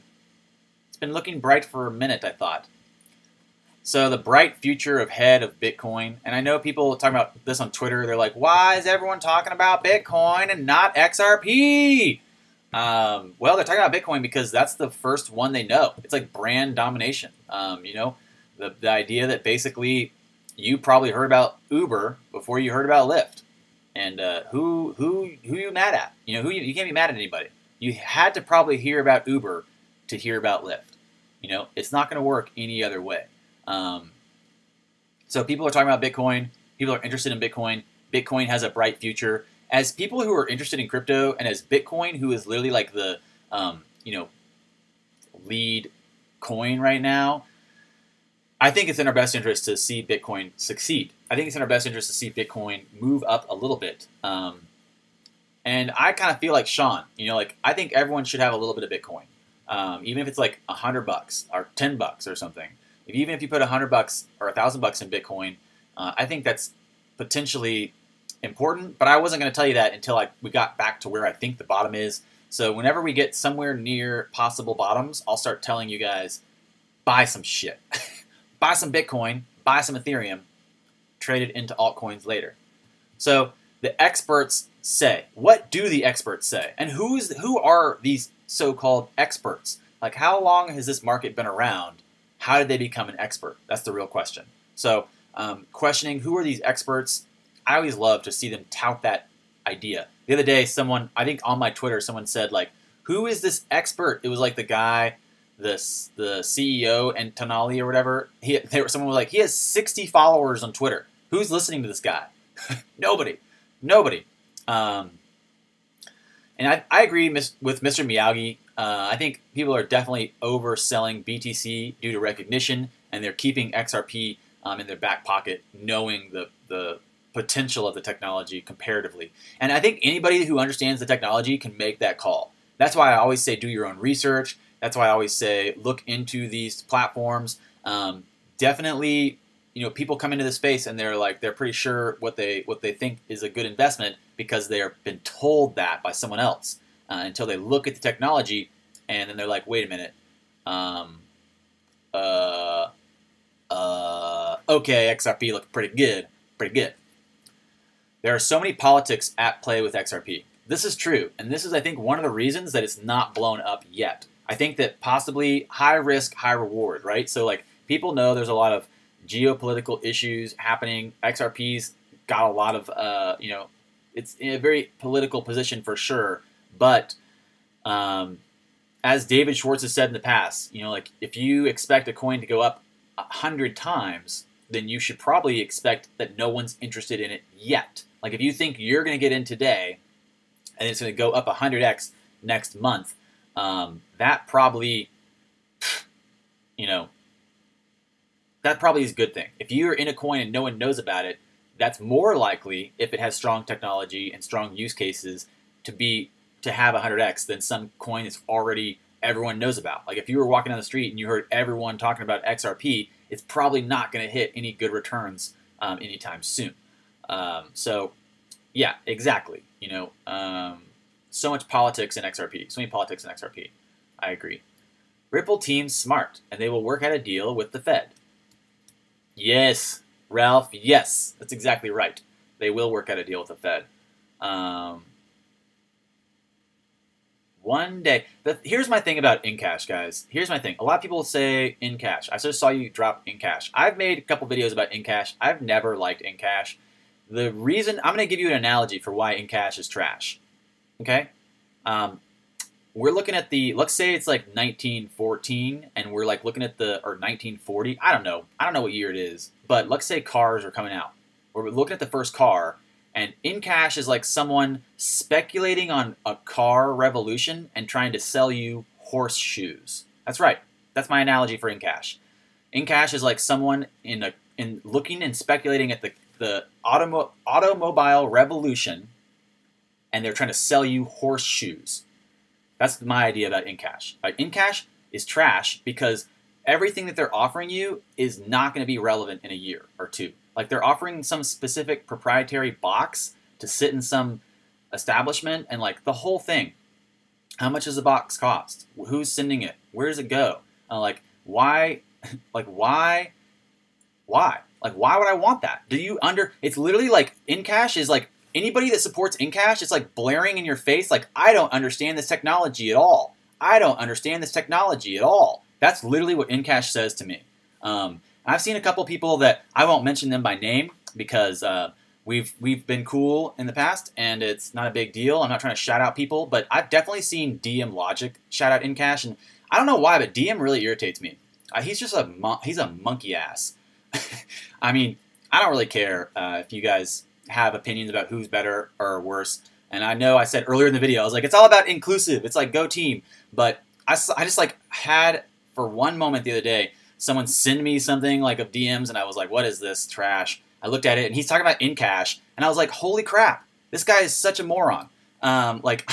A: It's been looking bright for a minute, I thought. So the bright future ahead of Bitcoin, and I know people talking about this on Twitter, they're like, why is everyone talking about Bitcoin and not XRP? Well, they're talking about Bitcoin because that's the first one they know. It's like brand domination. The idea that basically you probably heard about Uber before you heard about Lyft. And who you mad at? You can't be mad at anybody. You had to probably hear about Uber to hear about Lyft. It's not going to work any other way. So people are talking about Bitcoin. People are interested in Bitcoin. Bitcoin has a bright future. As people who are interested in crypto, and as Bitcoin, who is literally like the lead coin right now, I think it's in our best interest to see Bitcoin succeed. I think it's in our best interest to see Bitcoin move up a little bit. And I kind of feel like Sean. I think everyone should have a little bit of Bitcoin, even if it's like $100 or $10 or something. Even if you put $100 or $1,000 in Bitcoin, I think that's potentially important. But I wasn't going to tell you that until we got back to where I think the bottom is. So whenever we get somewhere near possible bottoms, I'll start telling you guys, buy some shit. Buy some Bitcoin, buy some Ethereum, trade it into altcoins later. So the experts say. What do the experts say? And who are these so-called experts? Like, how long has this market been around? How did they become an expert? That's the real question. So questioning who are these experts, I always love to see them tout that idea. The other day, I think on my Twitter, someone said, like, who is this expert? It was like the guy, the CEO, and Tonali or whatever. Someone was like, he has 60 followers on Twitter. Who's listening to this guy? Nobody. And I agree with Mr. Miyagi. I think people are definitely overselling BTC due to recognition, and they're keeping XRP in their back pocket, knowing the potential of the technology comparatively. And I think anybody who understands the technology can make that call. That's why I always say do your own research. That's why I always say look into these platforms. Definitely, people come into the space and they're pretty sure what they think is a good investment because they've been told that by someone else. Until they look at the technology, and then they're like, wait a minute. Okay, XRP looks pretty good. There are so many politics at play with XRP. This is true, and this is, I think, one of the reasons that it's not blown up yet. I think that possibly high risk, high reward, right? So, people know there's a lot of geopolitical issues happening. XRP's got a lot of, it's in a very political position for sure. But as David Schwartz has said in the past, if you expect a coin to go up 100 times, then you should probably expect that no one's interested in it yet. Like, if you think you're going to get in today and it's going to go up 100x next month, that probably, that probably is a good thing. If you're in a coin and no one knows about it, that's more likely, if it has strong technology and strong use cases, to have 100x than some coin that's already everyone knows about. Like if you were walking down the street and you heard everyone talking about XRP, it's probably not going to hit any good returns anytime soon. So yeah, exactly. You know, so much politics in XRP. So many politics in XRP. I agree. Ripple team's smart, and they will work out a deal with the Fed. Yes, Ralph, yes. That's exactly right. They will work out a deal with the Fed. One day. Here's my thing about Incash, guys. Here's my thing. A lot of people say Incash. I just saw you drop Incash. I've made a couple videos about Incash. I've never liked Incash. The reason, I'm going to give you an analogy for why Incash is trash. Okay? We're looking at the, let's say it's like 1914, and we're like looking at the, or 1940. I don't know what year it is, but let's say cars are coming out. We're looking at the first car, and Incash is like someone speculating on a car revolution and trying to sell you horseshoes. That's right. That's my analogy for Incash. Incash is like someone in looking and speculating at the automobile revolution, and they're trying to sell you horseshoes. That's my idea about Incash. Incash is trash because everything that they're offering you is not going to be relevant in a year or two. Like they're offering some specific proprietary box to sit in some establishment, and like the whole thing. How much does the box cost? Who's sending it? Where does it go? Like why? Like why? Why? Like why would I want that? It's literally like Incash is like anybody that supports Incash, it's like blaring in your face like, I don't understand this technology at all. I don't understand this technology at all. That's literally what Incash says to me. I've seen a couple people that I won't mention them by name because we've been cool in the past and it's not a big deal. I'm not trying to shout out people, but I've definitely seen DM Logic shout out Incash, and I don't know why, but DM really irritates me. He's just he's a monkey ass. I mean, I don't really care if you guys have opinions about who's better or worse. And I know I said earlier in the video, I was like, it's all about inclusive. It's like go team. But I just like had for one moment the other day, someone send me something like of DMs, and I was like, what is this trash? I looked at it, and he's talking about Incash, and I was like, holy crap, this guy is such a moron. Like,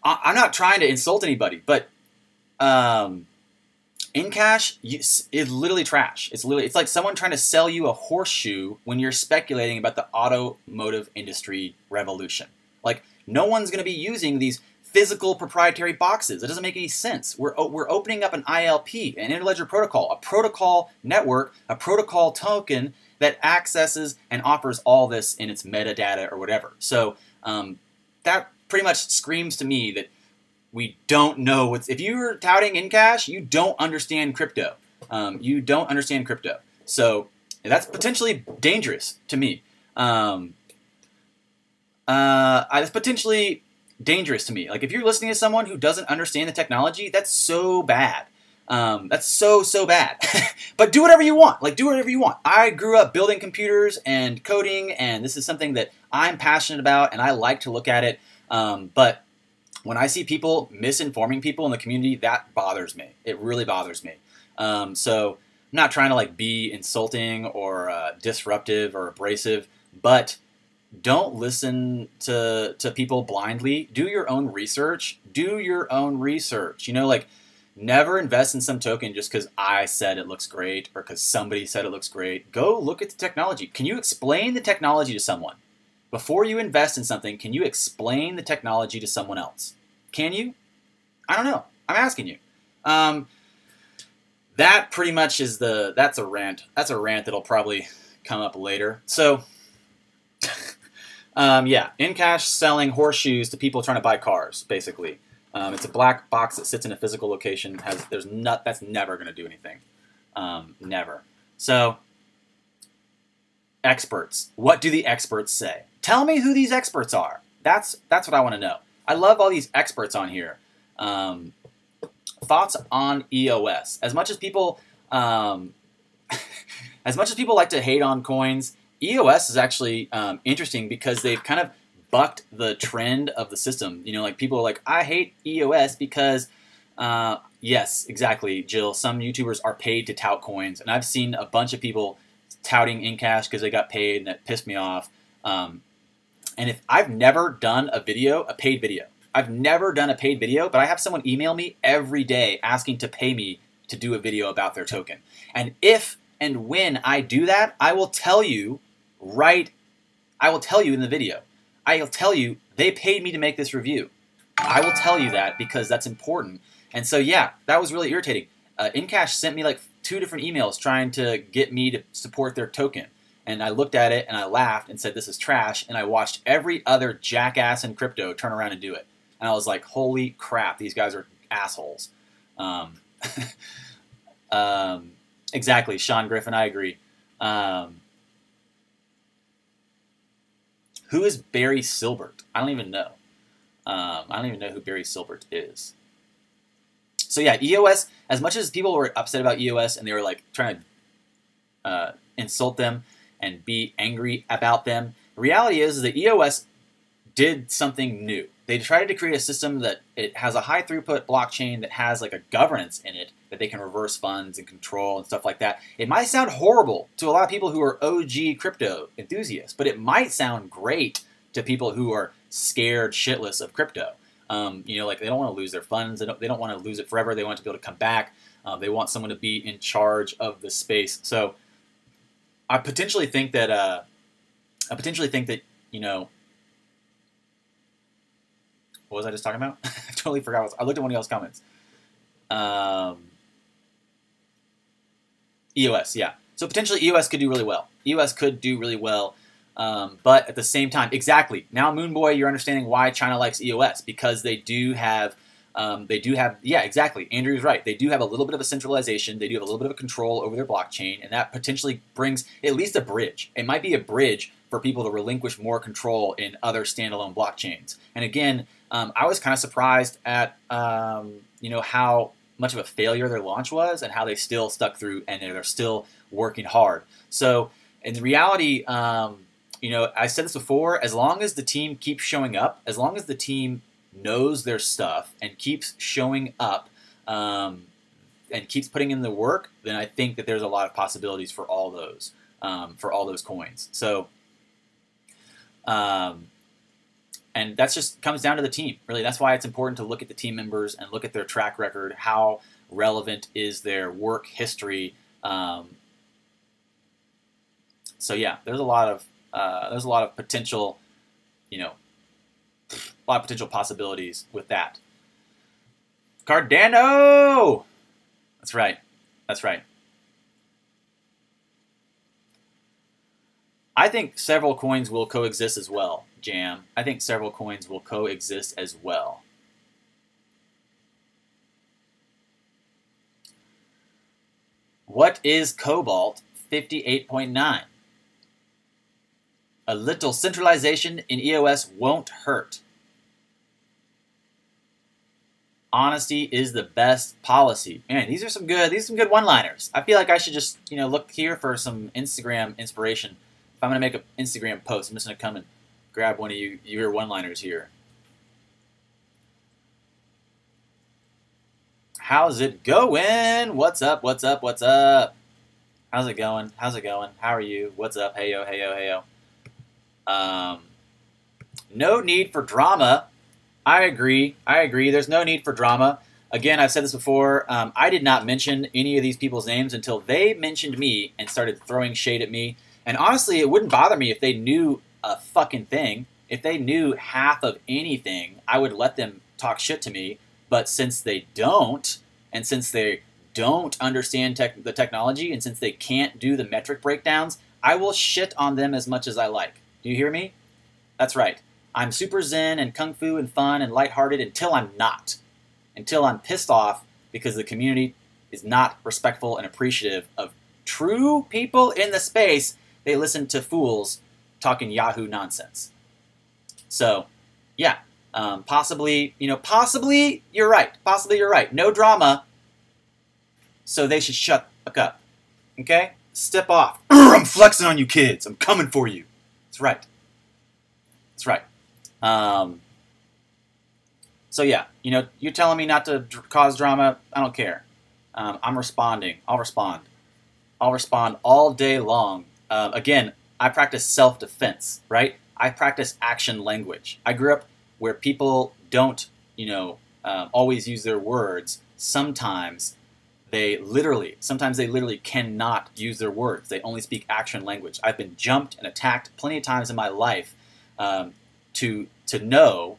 A: I'm not trying to insult anybody, but Incash is literally trash. It's like someone trying to sell you a horseshoe when you're speculating about the automotive industry revolution. Like, no one's going to be using these physical proprietary boxes. It doesn't make any sense. We're opening up an ILP, an interledger protocol, a protocol network, a protocol token that accesses and offers all this in its metadata or whatever. So that pretty much screams to me that we don't know what's... If you're touting Incash, you don't understand crypto. You don't understand crypto. So that's potentially dangerous to me. That's potentially dangerous to me. Like, if you're listening to someone who doesn't understand the technology, that's so bad. That's so bad. But do whatever you want. Like, do whatever you want. I grew up building computers and coding, and this is something that I'm passionate about, and I like to look at it. But when I see people misinforming people in the community, that bothers me. It really bothers me. So I'm not trying to like be insulting or disruptive or abrasive, but don't listen to people blindly. Do your own research. Do your own research. You know, like, never invest in some token just because I said it looks great or because somebody said it looks great. Go look at the technology. Can you explain the technology to someone? Before you invest in something, can you explain the technology to someone else? Can you? I don't know. I'm asking you. That pretty much is that's a rant. That's a rant that'll probably come up later. So, yeah, Incash selling horseshoes to people trying to buy cars, basically. It's a black box that sits in a physical location. That's never going to do anything. Never. So, experts. What do the experts say? Tell me who these experts are. That's what I want to know. I love all these experts on here. Thoughts on EOS. As much as people like to hate on coins, EOS is actually interesting because they've kind of bucked the trend of the system. You know, like, people are like, I hate EOS because, yes, exactly, Jill, some YouTubers are paid to tout coins, and I've seen a bunch of people touting Incash because they got paid, and that pissed me off. And if I've never done a paid video, I've never done a paid video, but I have someone email me every day asking to pay me to do a video about their token. And if and when I do that, I will tell you I will tell you in the video. I'll tell you they paid me to make this review. I will tell you that because that's important. And so, yeah, that was really irritating. Incash sent me like 2 different emails trying to get me to support their token. And I looked at it and I laughed and said, this is trash. And I watched every other jackass in crypto turn around and do it. And I was like, holy crap, these guys are assholes. Exactly, Sean Griffin, I agree. Who is Barry Silbert? I don't even know. I don't even know who Barry Silbert is. So yeah, EOS, as much as people were upset about EOS and they were like trying to insult them and be angry about them, the reality is that EOS did something new. They tried to create a system that it has a high throughput blockchain that has like a governance in it that they can reverse funds and control and stuff like that. It might sound horrible to a lot of people who are OG crypto enthusiasts, but it might sound great to people who are scared shitless of crypto. You know, like they don't want to lose their funds. They don't want to lose it forever. They want it to be able to come back. They want someone to be in charge of the space. So I potentially think that you know, what was I just talking about? I totally forgot. I looked at one of y'all's comments. EOS, yeah. So potentially EOS could do really well. EOS could do really well. But at the same time, exactly. Now, Moonboy, you're understanding why China likes EOS, because they do have, yeah, exactly. Andrew's right. They do have a little bit of a centralization. They do have a little bit of a control over their blockchain, and that potentially brings at least a bridge. It might be a bridge for people to relinquish more control in other standalone blockchains. And again, I was kind of surprised at, you know, how much of a failure their launch was and how they still stuck through and they're still working hard. So in reality, you know, I said this before, as long as the team keeps showing up, as long as the team knows their stuff and keeps showing up and keeps putting in the work, then I think that there's a lot of possibilities for all those coins. So, and that's just comes down to the team, really. That's why it's important to look at the team members and look at their track record. How relevant is their work history? So yeah, there's a lot of potential, you know, a lot of potential possibilities with that. Cardano! That's right. That's right. I think several coins will coexist as well, Jam. I think several coins will coexist as well. What is Cobalt 58.9? A little centralization in EOS won't hurt. Honesty is the best policy. Man, these are some good one-liners. I feel like I should just, you know, look here for some Instagram inspiration. If I'm going to make an Instagram post, I'm just going to come and grab one of your one-liners here. How's it going? What's up? What's up? What's up? How's it going? How's it going? How are you? What's up? Hey yo, hey yo, hey yo. No need for drama. I agree. There's no need for drama. Again, I've said this before. I did not mention any of these people's names until they mentioned me and started throwing shade at me. And honestly, it wouldn't bother me if they knew a fucking thing. If they knew half of anything, I would let them talk shit to me. But since they don't, and since they don't understand the technology, and since they can't do the metric breakdowns, I will shit on them as much as I like. Do you hear me? That's right. I'm super zen and kung fu and fun and lighthearted until I'm not. Until I'm pissed off because the community is not respectful and appreciative of true people in the space. They listen to fools talking Yahoo nonsense. So, yeah, possibly you're right. Possibly you're right. No drama. So they should shut the fuck up. Okay? Step off. I'm flexing on you kids. I'm coming for you. That's right. That's right. So yeah, you know, you're telling me not to cause drama. I don't care. I'm responding. I'll respond. I'll respond all day long. Again, I practice self-defense, right? I practice action language. I grew up where people don't, you know, always use their words, sometimes they literally cannot use their words. They only speak action language. I've been jumped and attacked plenty of times in my life to know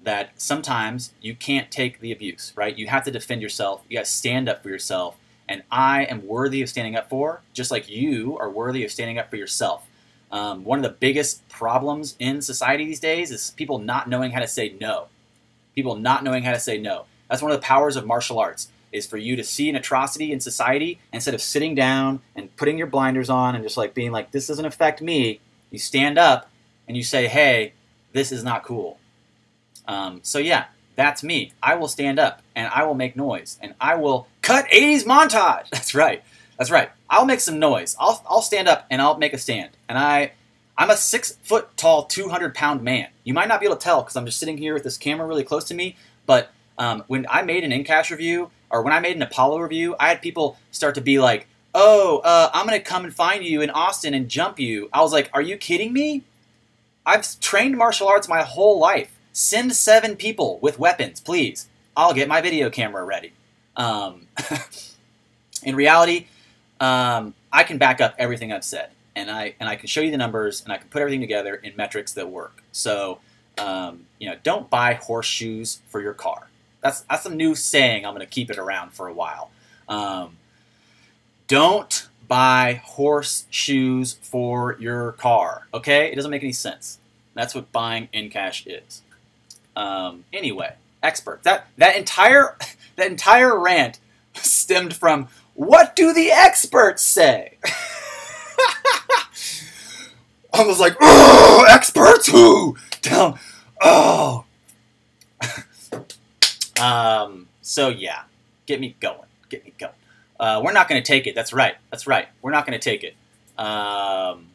A: that sometimes you can't take the abuse, right? You have to defend yourself. You got to stand up for yourself. And I am worthy of standing up for, just like you are worthy of standing up for yourself. One of the biggest problems in society these days is people not knowing how to say no. People not knowing how to say no. That's one of the powers of martial arts, is for you to see an atrocity in society, instead of sitting down and putting your blinders on and just like being like, this doesn't affect me, you stand up and you say, hey, this is not cool. So yeah, that's me. I will stand up and I will make noise and I will cut 80s montage. That's right. That's right. I'll make some noise. I'll stand up and I'll make a stand. And I'm a 6 foot tall, 200-pound man. You might not be able to tell because I'm just sitting here with this camera really close to me. But when I made an Encash review, or when I made an Apollo review, I had people start to be like, oh, I'm going to come and find you in Austin and jump you. I was like, are you kidding me? I've trained martial arts my whole life. Send 7 people with weapons, please. I'll get my video camera ready. In reality, I can back up everything I've said, and I can show you the numbers, and I can put everything together in metrics that work. So, you know, don't buy horseshoes for your car. That's a new saying. I'm going to keep it around for a while. Don't buy horseshoes for your car. Okay, it doesn't make any sense. That's what buying in cash is. Anyway, experts. That entire rant stemmed from, what do the experts say? I was like, oh, experts who? Tell, oh. So yeah, get me going. Get me going. We're not going to take it. That's right. That's right. We're not going to take it. I'm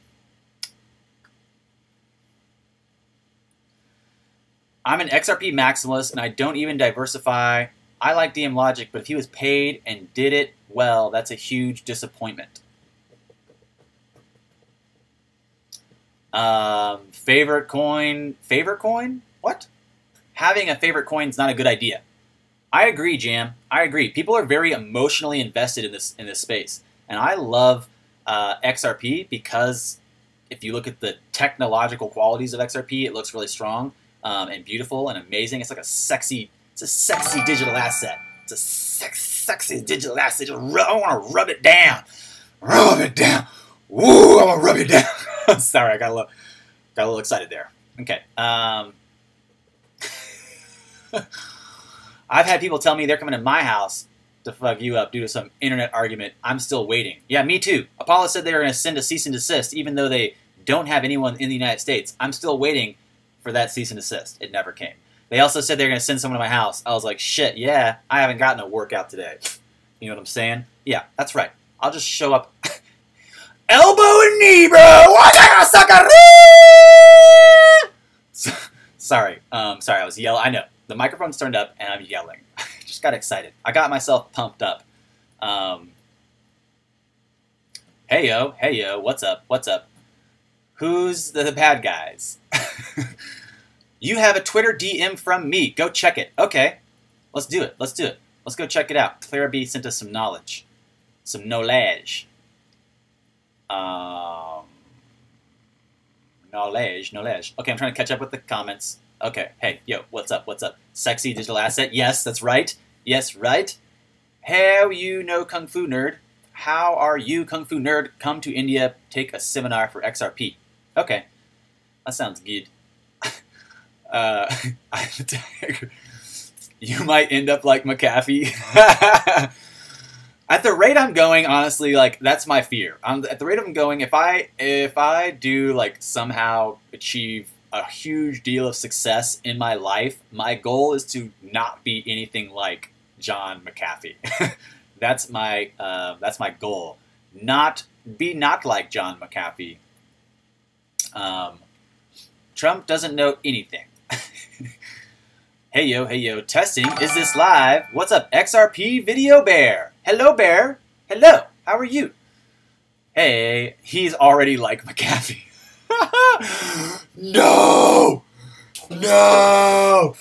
A: an XRP maximalist, and I don't even diversify. I like DM Logic, but if he was paid and did it well, that's a huge disappointment. Favorite coin? Favorite coin? What? Having a favorite coin is not a good idea. I agree, Jam. I agree. People are very emotionally invested in this space, and I love XRP because if you look at the technological qualities of XRP, it looks really strong and beautiful and amazing. It's like it's a sexy digital asset. It's a sexy digital asset. I want to rub it down. Rub it down. Woo! I want to rub it down. Sorry, I got a little excited there. Okay. I've had people tell me they're coming to my house to fuck you up due to some internet argument. I'm still waiting. Yeah, me too. Apollo said they were going to send a cease and desist, even though they don't have anyone in the United States. I'm still waiting for that cease and desist. It never came. They also said they're going to send someone to my house. I was like, shit, yeah, I haven't gotten a workout today. You know what I'm saying? Yeah, that's right. I'll just show up. Elbow and knee, bro! Sorry. Sorry, I was yelling. I know. The microphone's turned up, and I'm yelling. Just got excited. I got myself pumped up. Hey, yo, what's up? What's up? Who's the bad guys? You have a Twitter DM from me. Go check it. Okay. Let's do it. Let's do it. Let's go check it out. Clara B sent us some knowledge. Some knowledge. Knowledge. Okay, I'm trying to catch up with the comments. Okay, hey, yo, what's up? What's up? Sexy digital asset. Yes, that's right. Yes, right. How you know Kung Fu Nerd? How are you, Kung Fu Nerd? Come to India, take a seminar for XRP. Okay, that sounds good. You might end up like McAfee. At the rate I'm going, honestly, like that's my fear. At the rate I'm going, if I do like somehow achieve a huge deal of success in my life, my goal is to not be anything like John McAfee. That's my goal. Not like John McAfee. Trump doesn't know anything. Hey yo, testing. Is this live? What's up, XRP Video Bear? Hello, Bear. Hello. How are you? Hey, he's already like McAfee. No! No!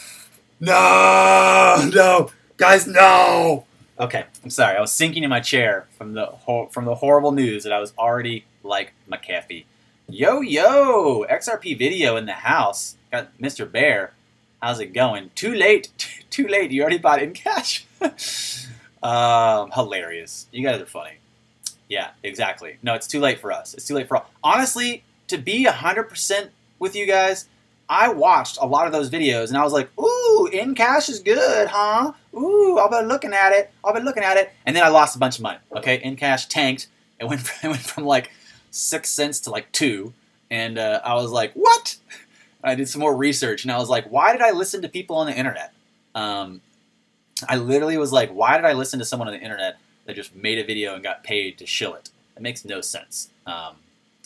A: No, guys, no. Okay, I'm sorry. I was sinking in my chair from the horrible news that I was already like McAfee. Yo, XRP video in the house. Got Mr. Bear. How's it going? Too late. Too late. You already bought it in cash. Hilarious. You guys are funny. Yeah, exactly. No, it's too late for us. It's too late for all. Honestly, to be 100% with you guys, I watched a lot of those videos and I was like, ooh, in cash is good, huh? Ooh, I've been looking at it. And then I lost a bunch of money. Okay, in cash tanked. It went from like 6 cents to like 2. And I was like, what? I did some more research and I was like, why did I listen to people on the internet? I literally was like, why did I listen to someone on the internet that just made a video and got paid to shill it? It makes no sense.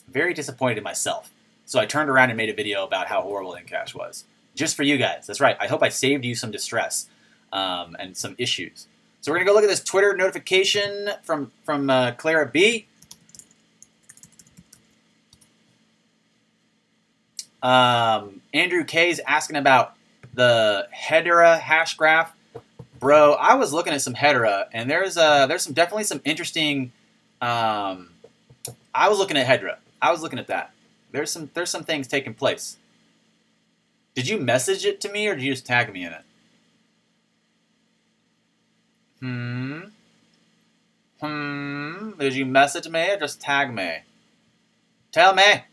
A: Very disappointed in myself. So I turned around and made a video about how horrible Incash was. Just for you guys. That's right. I hope I saved you some distress and some issues. So we're going to go look at this Twitter notification from Clara B. Andrew K is asking about the Hedera hash graph. Bro, I was looking at some Hedera, and there's definitely some interesting. I was looking at Hedera. I was looking at that. There's some things taking place. Did you message it to me, or did you just tag me in it? Did you message me or just tag me? Tell me.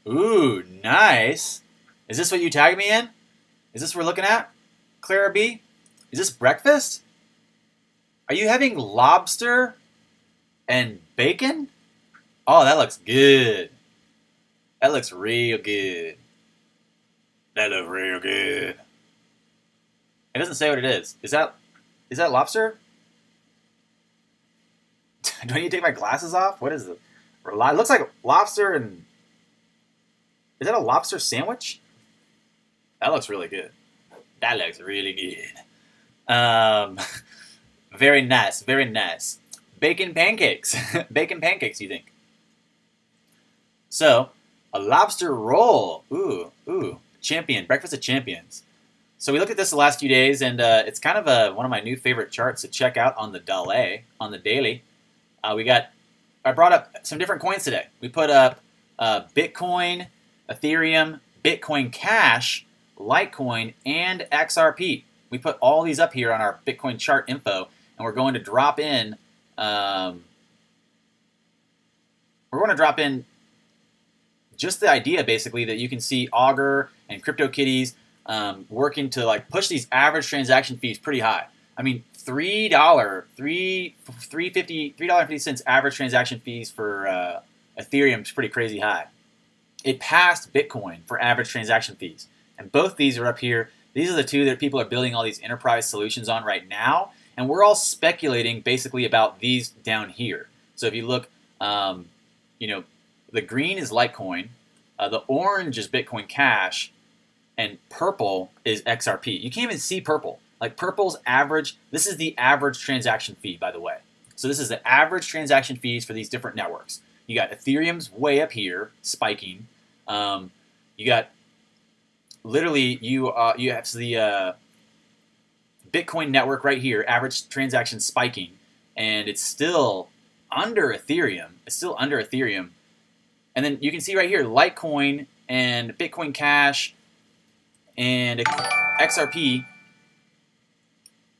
A: Ooh, nice. Is this what you tagged me in? Is this what we're looking at? Clara B? Is this breakfast? Are you having lobster and bacon? Oh, that looks good. That looks real good. That looks real good. It doesn't say what it is. Is that lobster? Do I need to take my glasses off? What is it? It looks like lobster and... Is that a lobster sandwich? That looks really good. That looks really good. Very nice, very nice. Bacon pancakes. Bacon pancakes, you think? So, a lobster roll. Ooh. Champion. Breakfast of Champions. So we looked at this the last few days, and it's kind of one of my new favorite charts to check out on the daily. I brought up some different coins today. We put up Bitcoin, Ethereum, Bitcoin Cash, Litecoin, and XRP. We put all these up here on our Bitcoin chart info, and we're going to drop in. Just the idea, basically, that you can see Augur and CryptoKitties working to like push these average transaction fees pretty high. I mean, $3.50 average transaction fees for Ethereum is pretty crazy high. It passed Bitcoin for average transaction fees. And both these are up here. These are the two that people are building all these enterprise solutions on right now. And we're all speculating basically about these down here. So if you look, the green is Litecoin, the orange is Bitcoin Cash, and purple is XRP. You can't even see purple. Like purple's average, this is the average transaction fee, by the way. So this is the average transaction fees for these different networks. You got Ethereum's way up here, spiking. You got literally you have the Bitcoin network right here, average transaction spiking, and it's still under Ethereum. And then you can see right here, Litecoin and Bitcoin Cash and XRP.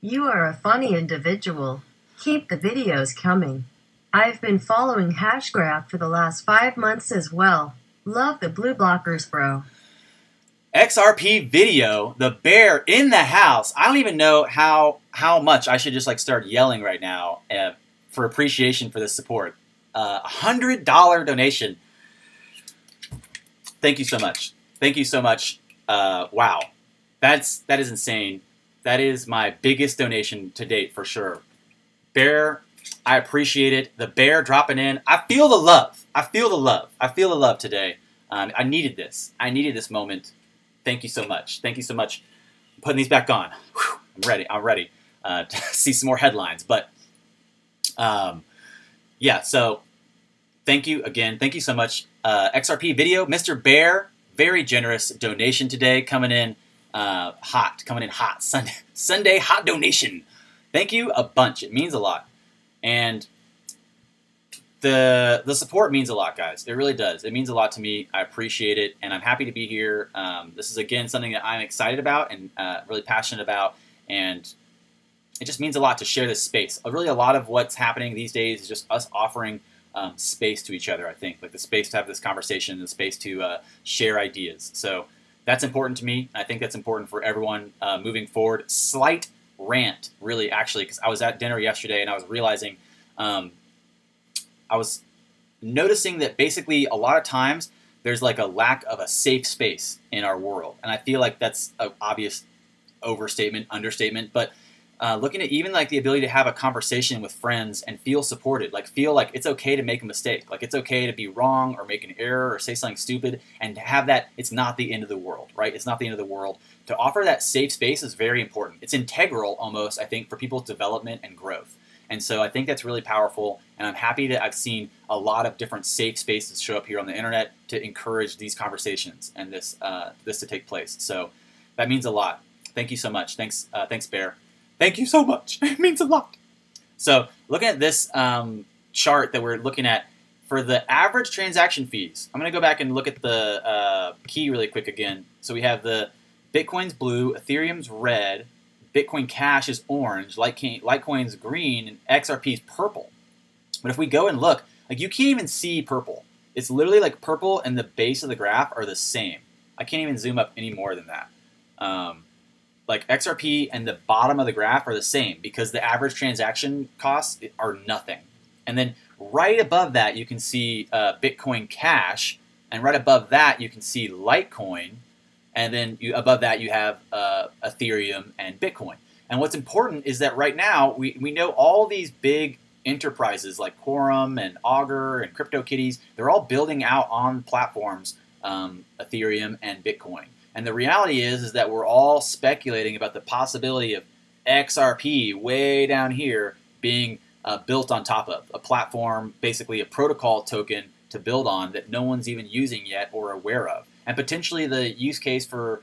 B: You are a funny individual. Keep the videos coming. I've been following Hashgraph for the last 5 months as well. Love the blue blockers, bro.
A: XRP video, the bear in the house. I don't even know how much I should just like start yelling right now for appreciation for this support. $100 donation. Thank you so much. Thank you so much. Wow, that is insane. That is my biggest donation to date for sure. Bear, I appreciate it. The bear dropping in. I feel the love. I feel the love today. I needed this. I needed this moment. Thank you so much. Thank you so much. I'm putting these back on. Whew, I'm ready. I'm ready to see some more headlines. But yeah, so thank you again. Thank you so much. XRP video, Mr. Bear, very generous donation today, coming in hot. Sunday hot donation. Thank you a bunch. It means a lot. And the support means a lot, guys. It really does. It means a lot to me. I appreciate it, and I'm happy to be here. This is, again, something that I'm excited about and really passionate about, and it just means a lot to share this space. Really, a lot of what's happening these days is just us offering space to each other, I think. Like the space to have this conversation, the space to share ideas. So that's important to me. I think that's important for everyone moving forward. Slight rant, really, actually, because I was at dinner yesterday and I was realizing I was noticing that basically a lot of times there's like a lack of a safe space in our world. And I feel like that's an obvious overstatement, understatement, but looking at even like the ability to have a conversation with friends and feel supported, like feel like it's okay to make a mistake, like it's okay to be wrong or make an error or say something stupid, and to have that, it's not the end of the world, right? It's not the end of the world. To offer that safe space is very important. It's integral almost, I think, for people's development and growth. And so I think that's really powerful, and I'm happy that I've seen a lot of different safe spaces show up here on the internet to encourage these conversations and this to take place. So that means a lot. Thank you so much. Thanks, Bear. Thank you so much. It means a lot. So looking at this chart that we're looking at for the average transaction fees, I'm going to go back and look at the key really quick again. So we have the Bitcoin's blue, Ethereum's red, Bitcoin Cash is orange, Litecoin's green, and XRP's purple. But if we go and look, like you can't even see purple. It's literally like purple and the base of the graph are the same. I can't even zoom up any more than that. Like XRP and the bottom of the graph are the same because the average transaction costs are nothing. And then right above that, you can see Bitcoin Cash, and right above that, you can see Litecoin. And then above that, you have Ethereum and Bitcoin. And what's important is that right now, we know all these big enterprises like Quorum and Augur and CryptoKitties, they're all building out on platforms, Ethereum and Bitcoin. And the reality is that we're all speculating about the possibility of XRP way down here being built on top of a platform, basically a protocol token to build on that no one's even using yet or aware of. And potentially the use case for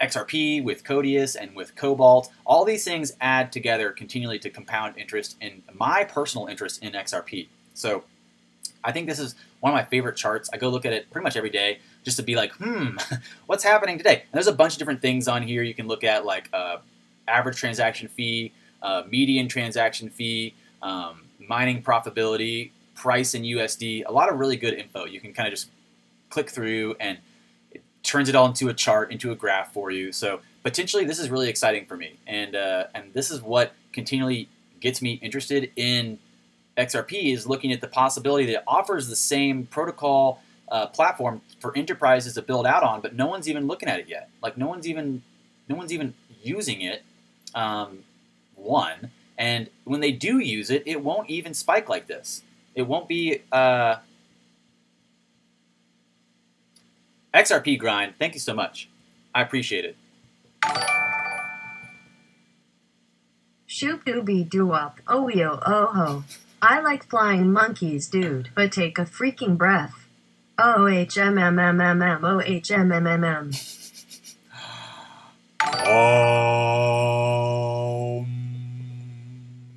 A: XRP with Codius and with Cobalt, all these things add together continually to compound interest in my personal interest in XRP. So I think this is one of my favorite charts. I go look at it pretty much every day just to be like, what's happening today? And there's a bunch of different things on here you can look at, like average transaction fee, median transaction fee, mining profitability, price in USD, a lot of really good info. You can kind of just click through and it turns it all into a chart, into a graph for you. So potentially this is really exciting for me. And this is what continually gets me interested in XRP, is looking at the possibility that it offers the same protocol platform for enterprises to build out on, but no one's even looking at it yet. Like no one's even using it. One, and when they do use it, it won't even spike like this. It won't be XRP grind. Thank you so much. I appreciate it.
B: Shoop dooby doo up. Oh yo oh ho. I like flying monkeys, dude, but take a freaking breath. OHMMMMM, OHMMMM.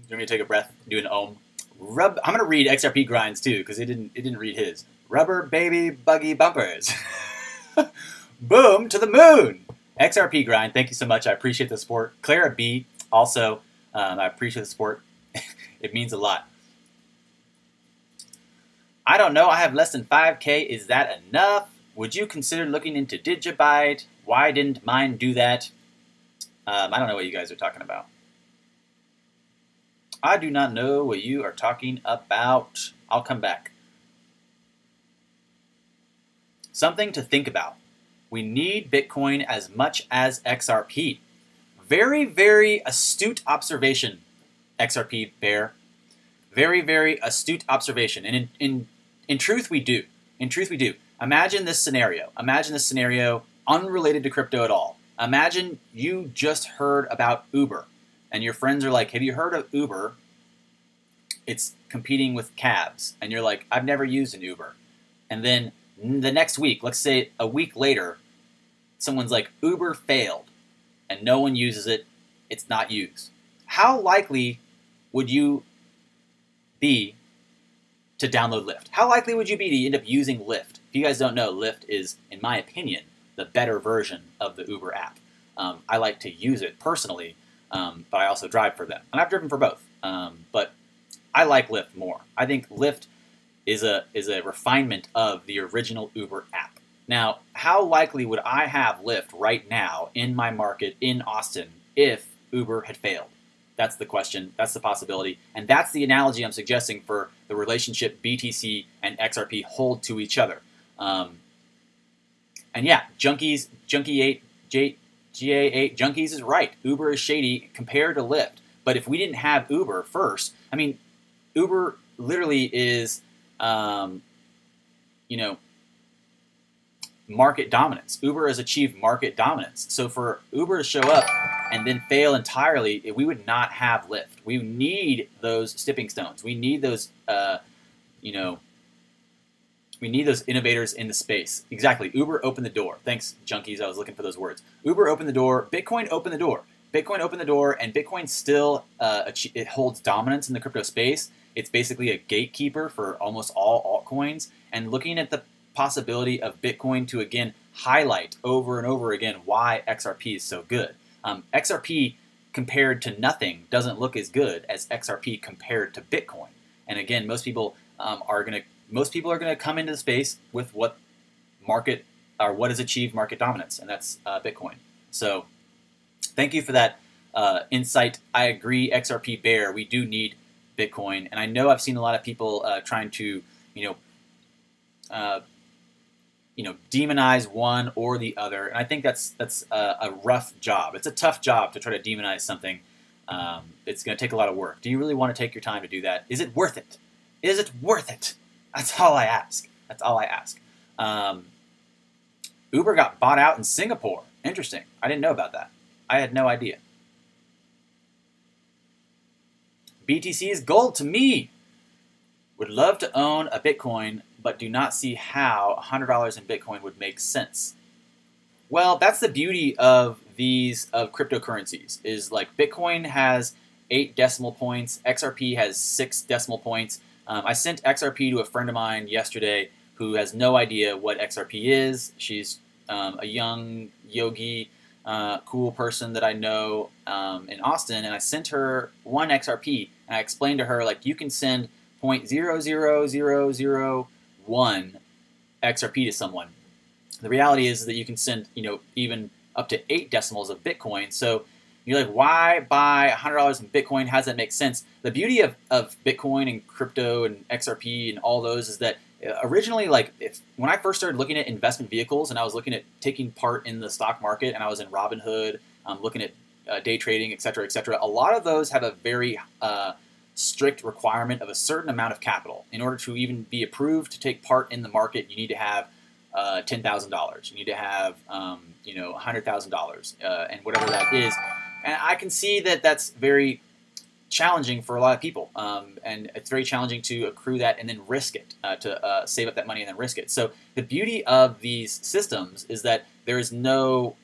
A: You want me to take a breath? Do an ohm. I'm gonna read XRP grinds too, because it didn't read his. Rubber baby buggy bumpers. Boom to the moon. XRP grind. Thank you so much. I appreciate the support. Clara B. Also, I appreciate the support. It means a lot. I don't know. I have less than 5K. Is that enough? Would you consider looking into Digibyte? Why didn't mine do that? I don't know what you guys are talking about. I do not know what you are talking about. I'll come back. Something to think about. We need Bitcoin as much as XRP. Very, very astute observation, XRP Bear. Very, very astute observation. And in truth, we do. In truth, we do. Imagine this scenario. Imagine this scenario unrelated to crypto at all. Imagine you just heard about Uber, and your friends are like, have you heard of Uber? It's competing with cabs. And you're like, I've never used an Uber. And then the next week, let's say a week later, someone's like, Uber failed, and no one uses it. It's not used. How likely would you be to download Lyft? How likely would you be to end up using Lyft? If you guys don't know, Lyft is, in my opinion, the better version of the Uber app. I like to use it personally, but I also drive for them. And I've driven for both. But I like Lyft more. I think Lyft is a refinement of the original Uber app. Now, how likely would I have Lyft right now in my market in Austin if Uber had failed? That's the question. That's the possibility. And that's the analogy I'm suggesting for the relationship BTC and XRP hold to each other. And yeah, GA8 Junkies is right. Uber is shady compared to Lyft. But if we didn't have Uber first, I mean, Uber literally is, market dominance. Uber has achieved market dominance. So for Uber to show up and then fail entirely, we would not have Lyft. We need those stepping stones. We need those, we need those innovators in the space. Exactly. Uber opened the door. Thanks, Junkies. I was looking for those words. Uber opened the door. Bitcoin opened the door. Bitcoin opened the door, and Bitcoin still it holds dominance in the crypto space. It's basically a gatekeeper for almost all altcoins. And looking at the possibility of Bitcoin to, again, highlight over and over again why XRP is so good. XRP compared to nothing doesn't look as good as XRP compared to Bitcoin. And again, most people are going to come into the space with what has achieved market dominance, and that's Bitcoin. So thank you for that insight. I agree, XRP bear. We do need Bitcoin, and I know I've seen a lot of people trying to, demonize one or the other, and I think that's a rough job. It's a tough job to try to demonize something. It's going to take a lot of work. Do you really want to take your time to do that? Is it worth it? Is it worth it? That's all I ask. That's all I ask. Uber got bought out in Singapore. Interesting. I didn't know about that. I had no idea. BTC is gold to me. Would love to own a Bitcoin, but do not see how $100 in Bitcoin would make sense. Well, that's the beauty of of cryptocurrencies, is like Bitcoin has 8 decimal points, XRP has 6 decimal points. I sent XRP to a friend of mine yesterday who has no idea what XRP is. She's a young yogi, cool person that I know in Austin, and I sent her 1 XRP, and I explained to her, like, you can send 0.00001 XRP to someone. The reality is that you can send, even up to 8 decimals of Bitcoin. So you're like, why buy $100 in Bitcoin? How does that make sense? The beauty of Bitcoin and crypto and XRP and all those is that originally, like, when I first started looking at investment vehicles and I was looking at taking part in the stock market, and I was in Robinhood, looking at day trading, et cetera, a lot of those have a very strict requirement of a certain amount of capital. In order to even be approved to take part in the market, you need to have $10,000. You need to have $100,000 and whatever that is. And I can see that that's very challenging for a lot of people, and it's very challenging to accrue that and then risk it, to save up that money and then risk it. So the beauty of these systems is that there's no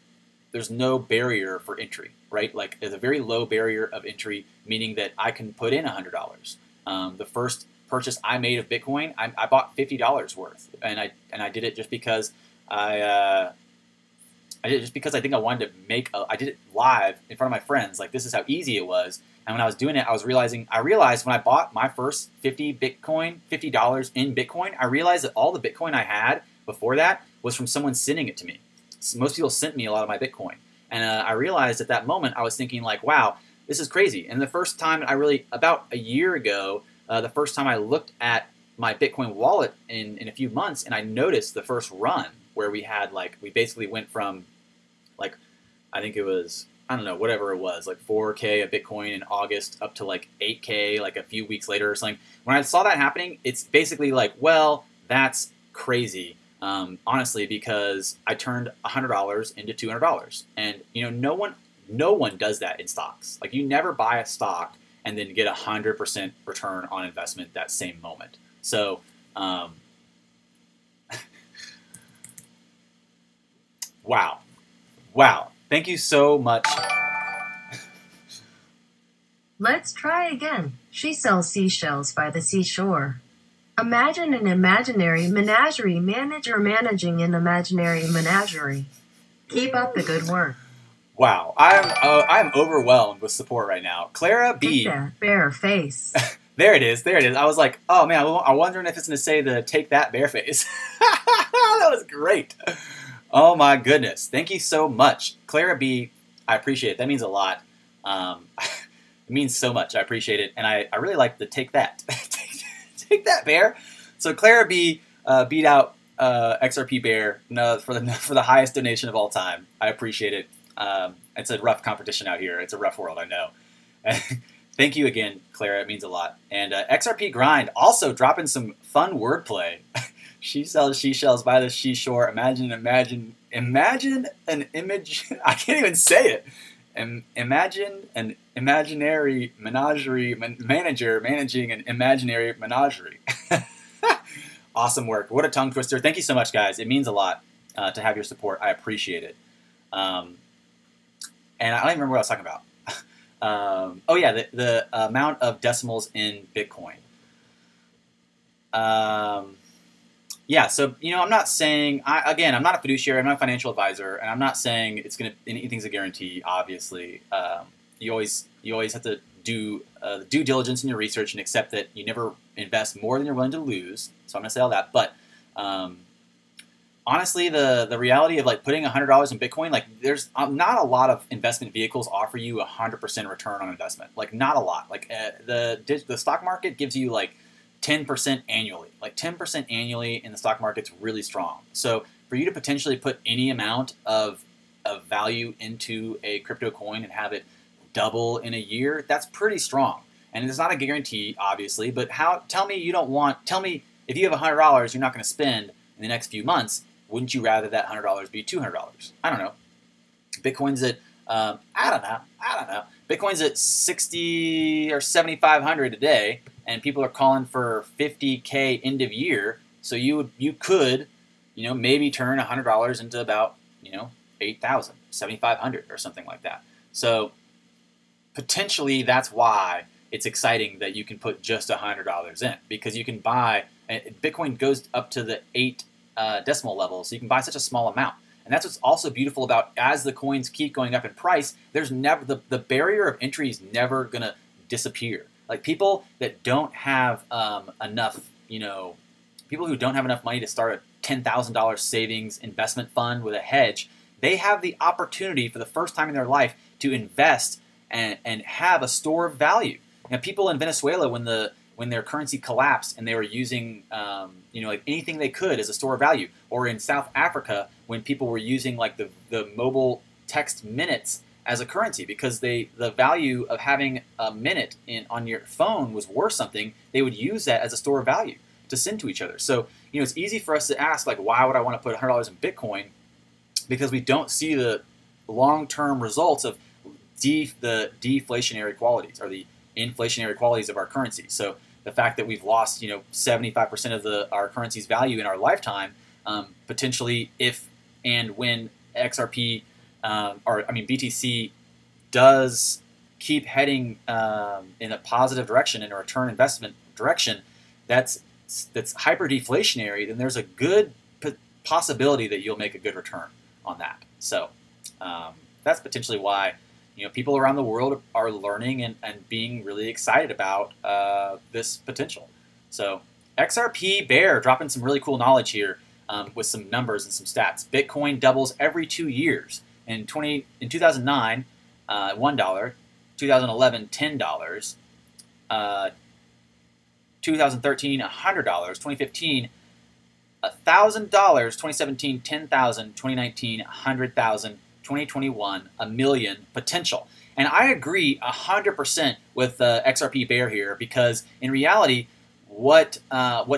A: barrier for entry, right? Like, there's a very low barrier of entry, meaning that I can put in $100. The first purchase I made of Bitcoin, I bought $50 worth, and I did it just because I think I wanted to I did it live in front of my friends. Like, this is how easy it was. And when I was doing it, I realized when I bought my first $50 in Bitcoin, I realized that all the Bitcoin I had before that was from someone sending it to me. So most people sent me a lot of my Bitcoin. And I realized at that moment, I was thinking, like, wow, this is crazy. And the first time about a year ago, the first time I looked at my Bitcoin wallet in a few months, and I noticed the first run where we basically went from, like, I think it was, I don't know, whatever it was, like 4K a Bitcoin in August up to like 8K like a few weeks later or something. When I saw that happening, it's basically like, well, that's crazy. honestly, because I turned $100 into $200, and no one does that in stocks. Like, you never buy a stock and then get 100% return on investment that same moment. So, wow. Thank you so much.
B: Let's try again. She sells seashells by the seashore. Imagine an imaginary menagerie manager managing an imaginary menagerie. Keep up the good work.
A: Wow, I'm overwhelmed with support right now. Clara B.
B: Take that bear face.
A: There it is. I was like, oh man, I'm wondering if it's going to say the "take that bear face." That was great. Oh my goodness, thank you so much, Clara B. I appreciate it. That means a lot. It means so much. I appreciate it, and I really like the "take that." Take that, bear. So Clara B beat out XRP Bear for the highest donation of all time. I appreciate it. It's a rough competition out here. It's a rough world, I know. Thank you again, Clara. It means a lot. And XRP Grind also dropping some fun wordplay. She sells seashells by the seashore. Imagine an image. I can't even say it. Imagine an imaginary menagerie manager managing an imaginary menagerie. Awesome work. What a tongue twister. Thank you so much, guys. It means a lot to have your support. I appreciate it. And I don't even remember what I was talking about. Oh, yeah, the amount of decimals in Bitcoin. Yeah, so, I'm not saying, again, I'm not a fiduciary, I'm not a financial advisor, and I'm not saying anything's a guarantee, obviously. You always have to do due diligence in your research and accept that you never invest more than you're willing to lose. So I'm going to say all that. But honestly, the reality of like putting $100 in Bitcoin, like there's not a lot of investment vehicles offer you 100% return on investment. Like not a lot. Like the stock market gives you like 10% annually. Like 10% annually in the stock market's really strong. So for you to potentially put any amount of value into a crypto coin and have it double in a year, that's pretty strong. And it's not a guarantee, obviously, but tell me if you have $100 you're not going to spend in the next few months, wouldn't you rather that $100 be $200? I don't know. Bitcoin's at, I don't know. Bitcoin's at 60 or 7,500 a day, and people are calling for 50K end of year. So you could, maybe turn $100 into about, 8,000, 7,500 or something like that. So potentially that's why it's exciting that you can put just $100 in, because you can buy, Bitcoin goes up to the 8 decimal level, so you can buy such a small amount. And that's what's also beautiful about, as the coins keep going up in price, there's never, the barrier of entry is never going to disappear. Like people that don't have enough, people who don't have enough money to start a $10,000 savings investment fund with a hedge, they have the opportunity for the first time in their life to invest and have a store of value. People in Venezuela, when their currency collapsed and they were using like anything they could as a store of value, or in South Africa when people were using like the mobile text minutes as a currency because the value of having a minute on your phone was worth something, they would use that as a store of value to send to each other. So it's easy for us to ask, like, why would I want to put $100 in Bitcoin? Because we don't see the long-term results of the deflationary qualities or the inflationary qualities of our currency. So the fact that we've lost 75% of our currency's value in our lifetime, potentially if and when XRP BTC does keep heading in a positive direction, in a return investment direction, that's hyper deflationary, then there's a good possibility that you'll make a good return on that. So that's potentially why people around the world are learning and being really excited about this potential. So XRP Bear dropping some really cool knowledge here with some numbers and some stats. Bitcoin doubles every 2 years. In 2009, $1. 2011, $10. 2013, $100. 2015, $1,000. 2017, $10,000. 2019, $100,000. 2021, $1 million potential. And I agree 100% with XRP Bear here, because in reality, what's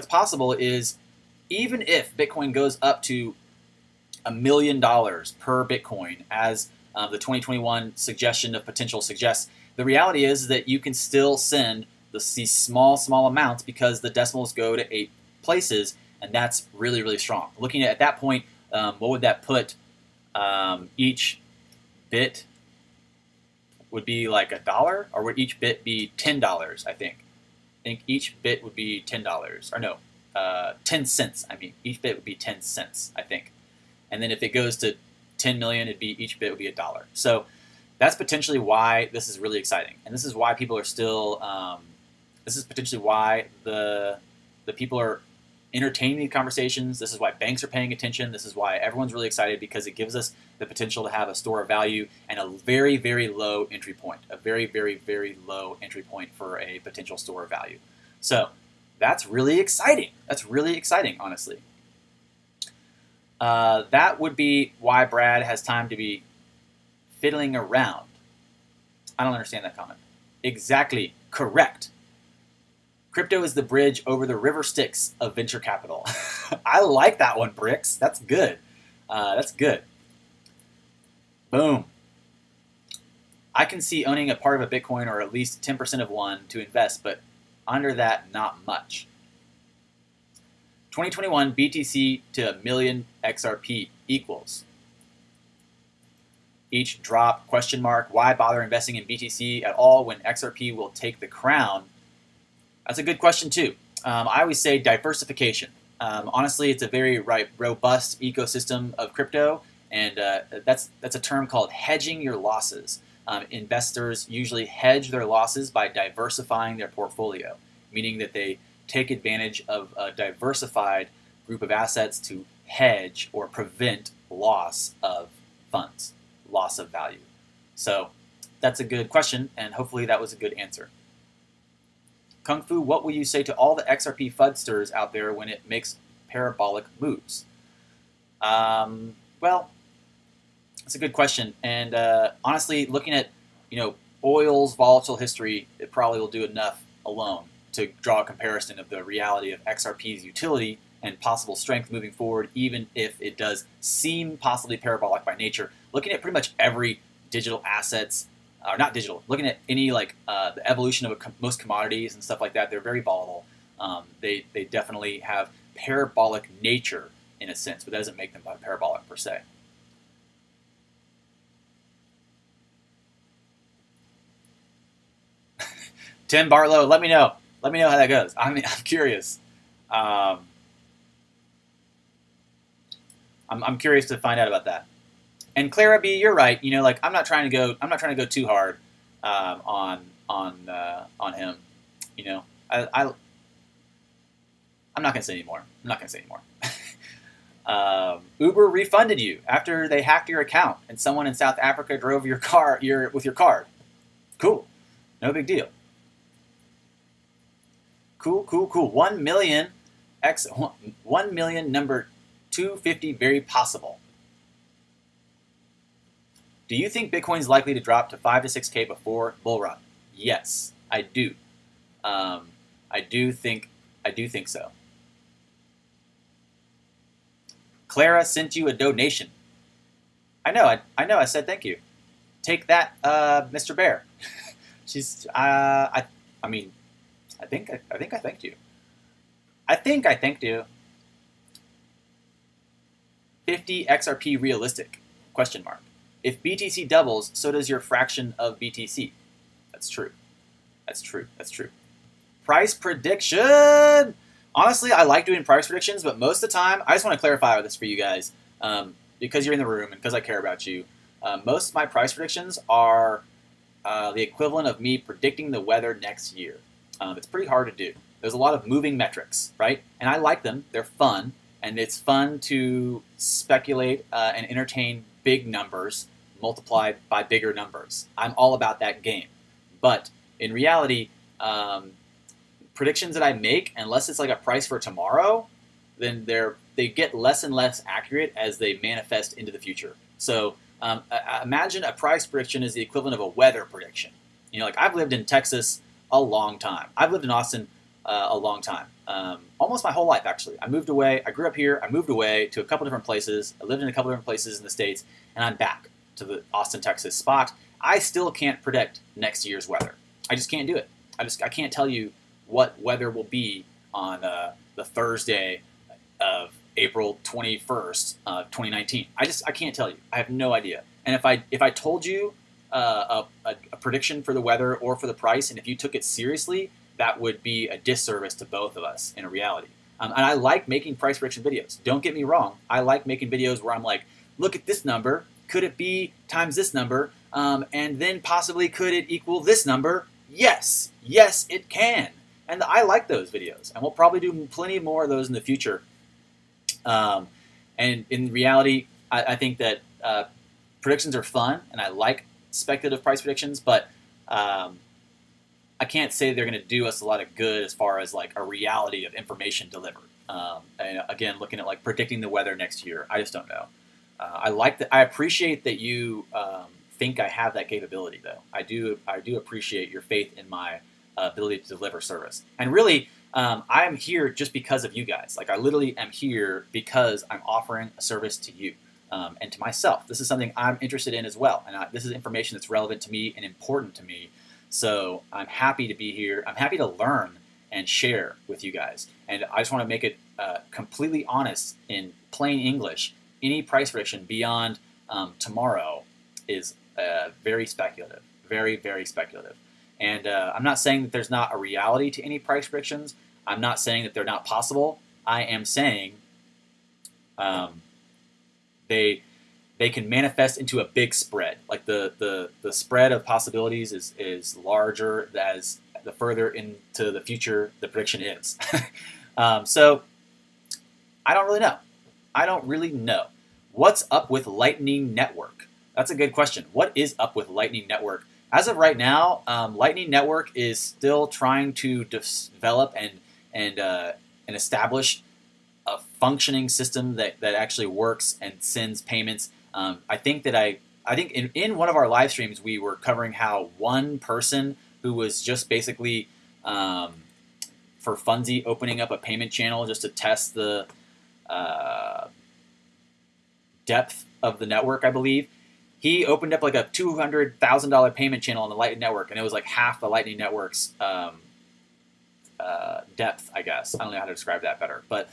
A: possible is even if Bitcoin goes up to $1 million per Bitcoin, as the 2021 suggestion of potential suggests, the reality is that you can still send these small amounts because the decimals go to 8 places, and that's really, really strong. Looking at that point, what would that put? Each bit would be like $1, or would each bit be $10? I think each bit would be $10, or no, 10 cents. I mean, each bit would be 10 cents, I think. And then if it goes to 10 million, each bit would be $1. So that's potentially why this is really exciting, and this is why people are still. This is potentially why the people are entertaining these conversations. This is why banks are paying attention. This is why everyone's really excited, because it gives us the potential to have a store of value and a very, very low entry point. A very, very, very low entry point for a potential store of value. So that's really exciting. That's really exciting, honestly. That would be why Brad has time to be fiddling around. I don't understand that comment. Exactly correct. Crypto is the bridge over the river Styx of venture capital. I like that one, Bricks. That's good. That's good. Boom. I can see owning a part of a Bitcoin, or at least 10% of one to invest, but under that, not much. 2021 BTC to a million XRP equals. Each drop, ? Why bother investing in BTC at all when XRP will take the crown? That's a good question too. I always say diversification. Honestly, it's a very robust ecosystem of crypto, and that's a term called hedging your losses. Investors usually hedge their losses by diversifying their portfolio, meaning that they take advantage of a diversified group of assets to hedge or prevent loss of funds, loss of value. So that's a good question, and hopefully that was a good answer. Kungfu, what will you say to all the XRP FUDsters out there when it makes parabolic moves? Well, that's a good question. And honestly, looking at oil's volatile history, it probably will do enough alone to draw a comparison of the reality of XRP's utility and possible strength moving forward, even if it does seem possibly parabolic by nature. Looking at pretty much every digital assets, or not digital, looking at any the evolution of most commodities and stuff like that, they're very volatile. They definitely have parabolic nature in a sense, but that doesn't make them parabolic per se. Tim Barlow, let me know. Let me know how that goes. I'm curious. I'm curious to find out about that. And Clara B, you're right. I'm not trying to go too hard on him. I'm not gonna say anymore. Uber refunded you after they hacked your account, and someone in South Africa drove your car with your card. Cool, no big deal. Cool. 1 million number 250 very possible. Do you think Bitcoin's likely to drop to 5 to 6K before bull run? Yes, I do. I do think so. Clara sent you a donation. I know. I said thank you. Take that, Mr. Bear. She's. I think I thanked you. I think I thanked you. 50 XRP realistic? ? If BTC doubles, so does your fraction of BTC. That's true. Price prediction. Honestly, I like doing price predictions, but most of the time, I just want to clarify this for you guys, because you're in the room and because I care about you. Most of my price predictions are the equivalent of me predicting the weather next year. It's pretty hard to do. There's a lot of moving metrics, right? And I like them. They're fun, and it's fun to speculate and entertain big numbers multiplied by bigger numbers. I'm all about that game. But in reality, predictions that I make, unless it's like a price for tomorrow, then they get less and less accurate as they manifest into the future. So imagine a price prediction is the equivalent of a weather prediction. I've lived in Texas a long time. I've lived in Austin a long time. almost my whole life, actually. I moved away. I grew up here. I moved away to a couple different places. I lived in a couple different places in the States, and I'm back to the Austin, Texas spot. I still can't predict next year's weather. I just can't do it. I can't tell you what weather will be on the Thursday of April 21st, 2019. I can't tell you. I have no idea. And if I told you a prediction for the weather or for the price, and if you took it seriously, that would be a disservice to both of us in a reality. And I like making price prediction videos. Don't get me wrong. I like making videos where I'm like, look at this number. Could it be times this number? And then possibly could it equal this number? Yes. Yes, it can. And I like those videos. And we'll probably do plenty more of those in the future. And in reality, I think that predictions are fun, and I like speculative price predictions, but I can't say they're going to do us a lot of good as far as like a reality of information delivered. And again, looking at like predicting the weather next year, I just don't know. I appreciate that you think I have that capability, though. I do appreciate your faith in my ability to deliver service. And really, I'm here just because of you guys. Like I literally am here because I'm offering a service to you and to myself. This is something I'm interested in as well, and this is information that's relevant to me and important to me. So I'm happy to be here. I'm happy to learn and share with you guys. And I just want to make it completely honest in plain English. Any price prediction beyond tomorrow is very speculative, very, very speculative. And I'm not saying that there's not a reality to any price predictions. I'm not saying that they're not possible. I am saying they can manifest into a big spread. Like the spread of possibilities is larger as the further into the future the prediction is. So I don't really know. I don't really know. What's up with Lightning Network? That's a good question. What is up with Lightning Network? As of right now, Lightning Network is still trying to develop and establish a functioning system that actually works and sends payments. I think in one of our live streams we were covering how one person who was just basically for funsies opening up a payment channel just to test the depth of the network, I believe. He opened up like a $200,000 payment channel on the Lightning Network, and it was like half the Lightning Network's depth, I guess. I don't know how to describe that better, but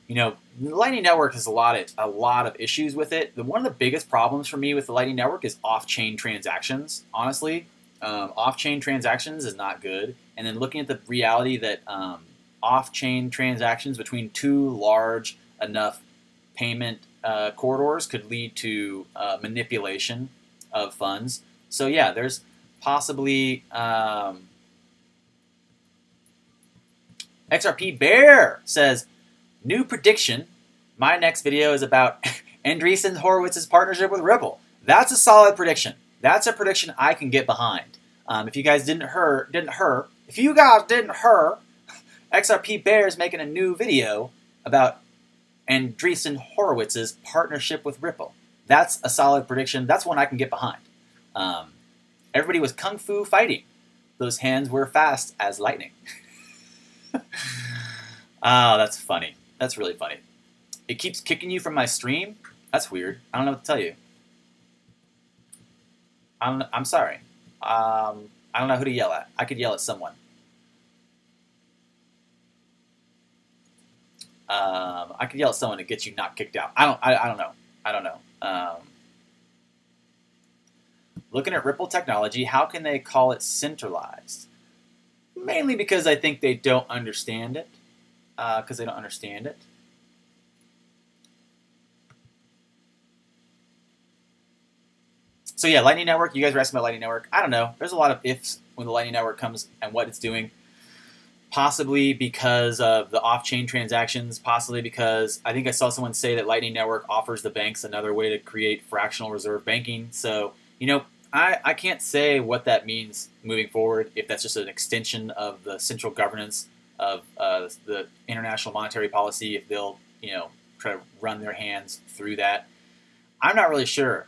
A: you know, the Lightning Network has a lot of issues with it. One of the biggest problems for me with the Lightning Network is off-chain transactions. Honestly, off-chain transactions is not good. And then looking at the reality that off-chain transactions between two large enough payment corridors could lead to manipulation of funds. So yeah, there's possibly XRP Bear says, new prediction. My next video is about Andreessen Horowitz's partnership with Ripple. That's a solid prediction. That's a prediction I can get behind. If you guys didn't hear, XRP Bear is making a new video about Andreessen Horowitz's partnership with Ripple. That's a solid prediction. That's one I can get behind. Everybody was Kung Fu fighting. Those hands were fast as lightning. Oh, that's funny. That's really funny. It keeps kicking you from my stream? That's weird. I don't know what to tell you. I'm sorry. I don't know who to yell at. I could yell at someone. I could yell at someone to get you not kicked out. I don't know. I don't know. Looking at Ripple technology, how can they call it centralized? Mainly because I think they don't understand it. So yeah, Lightning Network, you guys were asking about Lightning Network. I don't know. There's a lot of ifs when the Lightning Network comes and what it's doing. Possibly because of the off-chain transactions. Possibly because I think I saw someone say that Lightning Network offers the banks another way to create fractional reserve banking. So, you know, I can't say what that means moving forward, if that's just an extension of the central governance of the international monetary policy, if they'll, you know, try to run their hands through that. I'm not really sure.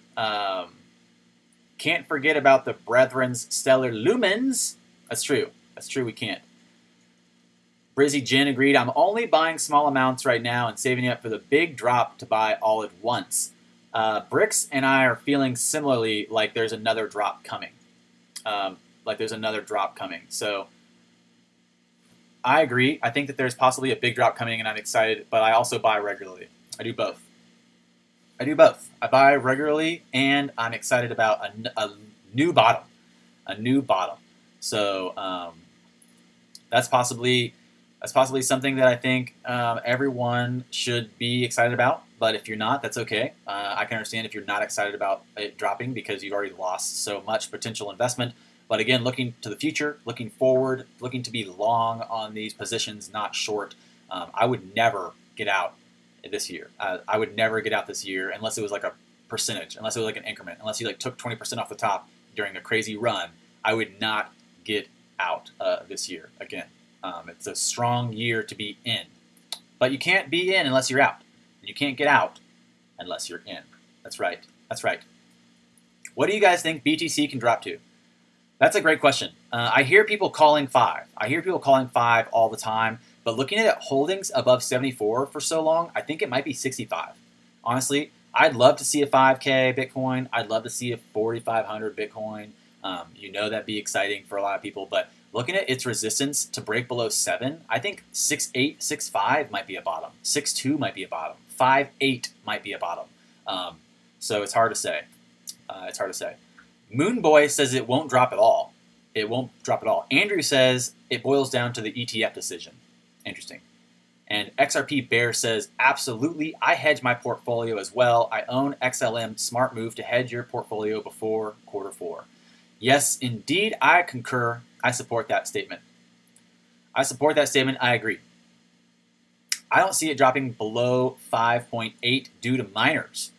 A: Can't forget about the Brethren's stellar lumens. That's true. That's true, we can't. Brizzy Jin agreed. I'm only buying small amounts right now and saving up for the big drop to buy all at once. Bricks and I are feeling similarly like there's another drop coming. So I agree. I think that there's possibly a big drop coming and I'm excited, but I also buy regularly. I do both. I buy regularly and I'm excited about a new bottom. So that's possibly something that I think everyone should be excited about. But if you're not, that's okay. I can understand if you're not excited about it dropping because you've already lost so much potential investment. But again, looking to the future, looking forward, looking to be long on these positions, not short. I would never get out this year. I would never get out this year unless it was like a percentage, unless it was like an increment, unless you like took 20% off the top during a crazy run. I would not get out this year again. It's a strong year to be in. But you can't be in unless you're out. And you can't get out unless you're in. That's right. That's right. What do you guys think BTC can drop to? That's a great question. I hear people calling 5. I hear people calling 5 all the time. But looking at holdings above 74 for so long, I think it might be 65. Honestly, I'd love to see a 5K Bitcoin. I'd love to see a 4,500 Bitcoin. You know that'd be exciting for a lot of people. But looking at its resistance to break below 7, I think 6.8, 6.5 might be a bottom. 6.2 might be a bottom. 5.8 might be a bottom. So it's hard to say. Moonboy says it won't drop at all. It won't drop at all. Andrew says it boils down to the ETF decision. Interesting. And XRP Bear says, absolutely, I hedge my portfolio as well. I own XLM. Smart move to hedge your portfolio before Q4. Yes, indeed, I concur. I support that statement. I agree. I don't see it dropping below 5.8 due to miners.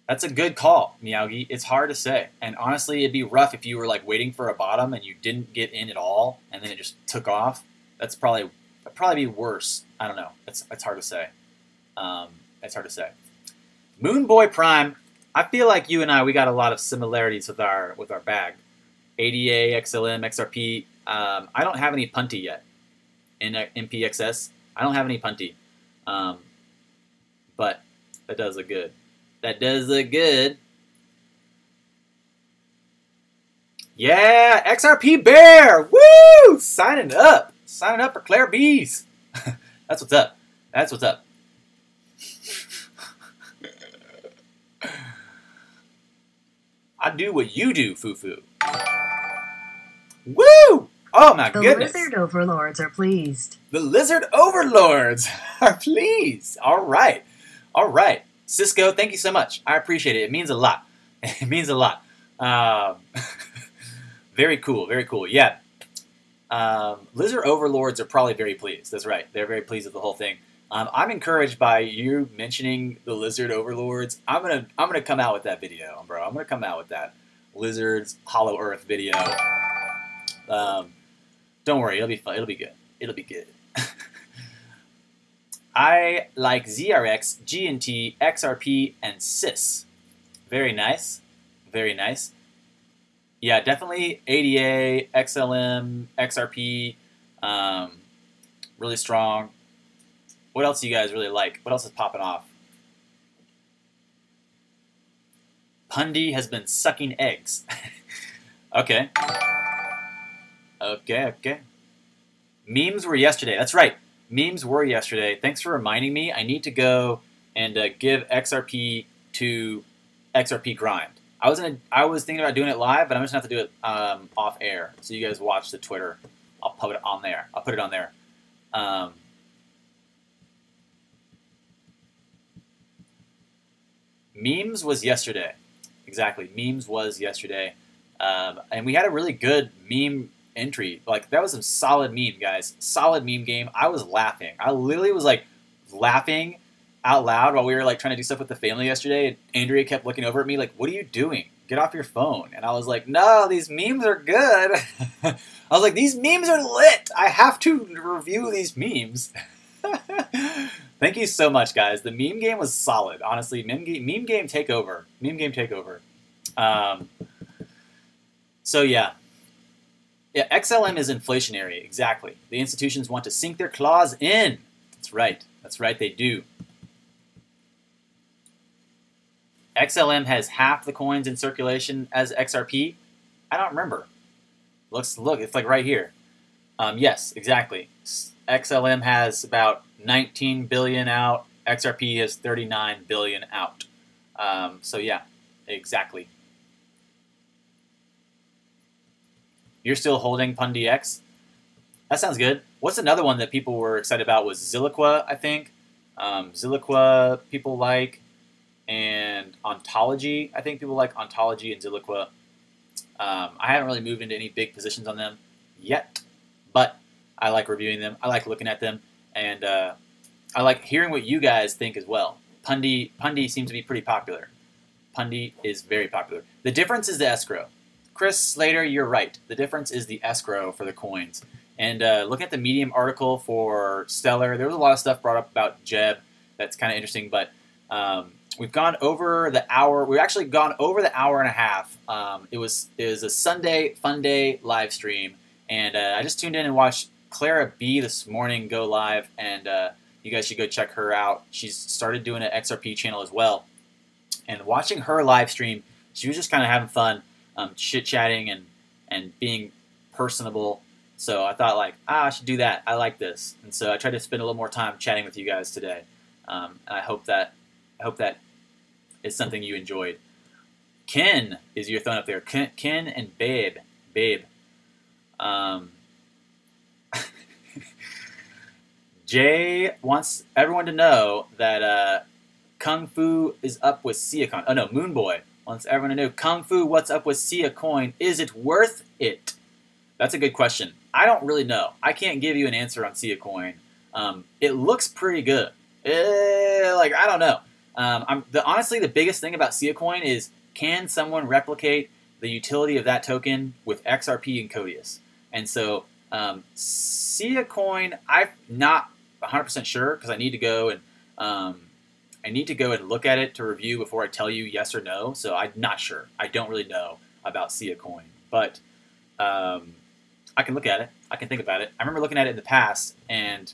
A: That's a good call, Miyagi. It's hard to say. And honestly, it'd be rough if you were like waiting for a bottom and you didn't get in at all and then it just took off. That'd probably be worse. I don't know. It's hard to say. Moonboy Prime, I feel like you and I, we got a lot of similarities with our bag. ADA, XLM, XRP. I don't have any punty yet in MPXS. I don't have any punty. But that does look good. Yeah, XRP Bear! Woo! Signing up for Claire B's. That's what's up. I do what you do, Fufu. Woo! Oh my goodness.
B: The lizard overlords are pleased.
A: All right. Cisco, thank you so much. I appreciate it. It means a lot. Very cool. Yeah. Lizard overlords are probably very pleased. That's right. They're very pleased with the whole thing. I'm encouraged by you mentioning the lizard overlords. I'm gonna come out with that video, bro. I'm gonna come out with that lizards Hollow Earth video. Don't worry, it'll be fun. It'll be good. I like ZRX, GNT, XRP, and SIS. Very nice. Yeah, definitely ADA, XLM, XRP, really strong. What else do you guys really like? What else is popping off? Pundy has been sucking eggs. Okay. Memes were yesterday. That's right. Memes were yesterday. Thanks for reminding me. I need to go and give XRP to XRP Grind. I was thinking about doing it live, but I'm just gonna have to do it off air. So you guys watch the Twitter. I'll put it on there. Memes was yesterday. Exactly. Memes was yesterday. And we had a really good meme entry. Like, that was some solid meme, guys. Solid meme game. I was laughing. I literally was, like, laughing out loud while we were, like, trying to do stuff with the family yesterday. And Andrea kept looking over at me like, what are you doing? Get off your phone. And I was like, no, these memes are good. I was like, these memes are lit. I have to review these memes. Thank you so much, guys. The meme game was solid. Honestly, meme game takeover. So, yeah. Yeah, XLM is inflationary, exactly. The institutions want to sink their claws in. That's right. That's right, they do. XLM has half the coins in circulation as XRP. I don't remember. Look, it's like right here. Yes, exactly. XLM has about 19 billion out. XRP has 39 billion out. So yeah, exactly. You're still holding PundiX? That sounds good. What's another one that people were excited about was Zilliqua, I think. Zilliqua people like, and Ontology. I think people like Ontology and Zilliqua. I haven't really moved into any big positions on them yet, but I like reviewing them. I like looking at them, and I like hearing what you guys think as well. Pundi seems to be pretty popular. Pundi is very popular. The difference is the escrow. Chris Slater, you're right. The difference is the escrow for the coins. And looking at the Medium article for Stellar, there was a lot of stuff brought up about Jeb. That's kind of interesting, but we've gone over the hour. We've actually gone over the hour and a half. It was a Sunday Fun Day live stream, and I just tuned in and watched Clara B this morning go live, and you guys should go check her out. She's started doing an XRP channel as well, and watching her live stream, she was just kind of having fun, chit-chatting and being personable. So I thought, like, I should do that. I like this, and so I tried to spend a little more time chatting with you guys today. And I hope that is something you enjoyed. Ken is your thumb up there. Ken and Babe. Jay wants everyone to know that Kungfu is up with Siacoin. Oh no, Moonboy wants everyone to know Kungfu. What's up with Siacoin? Is it worth it? That's a good question. I don't really know. I can't give you an answer on Siacoin. It looks pretty good. Like, I don't know. Honestly, the biggest thing about Siacoin is, can someone replicate the utility of that token with XRP and Codius? And so Siacoin, I'm not 100% sure, because I need to go and look at it to review before I tell you yes or no. So I'm not sure. I don't really know about Siacoin, but I can look at it. I can think about it. I remember looking at it in the past, and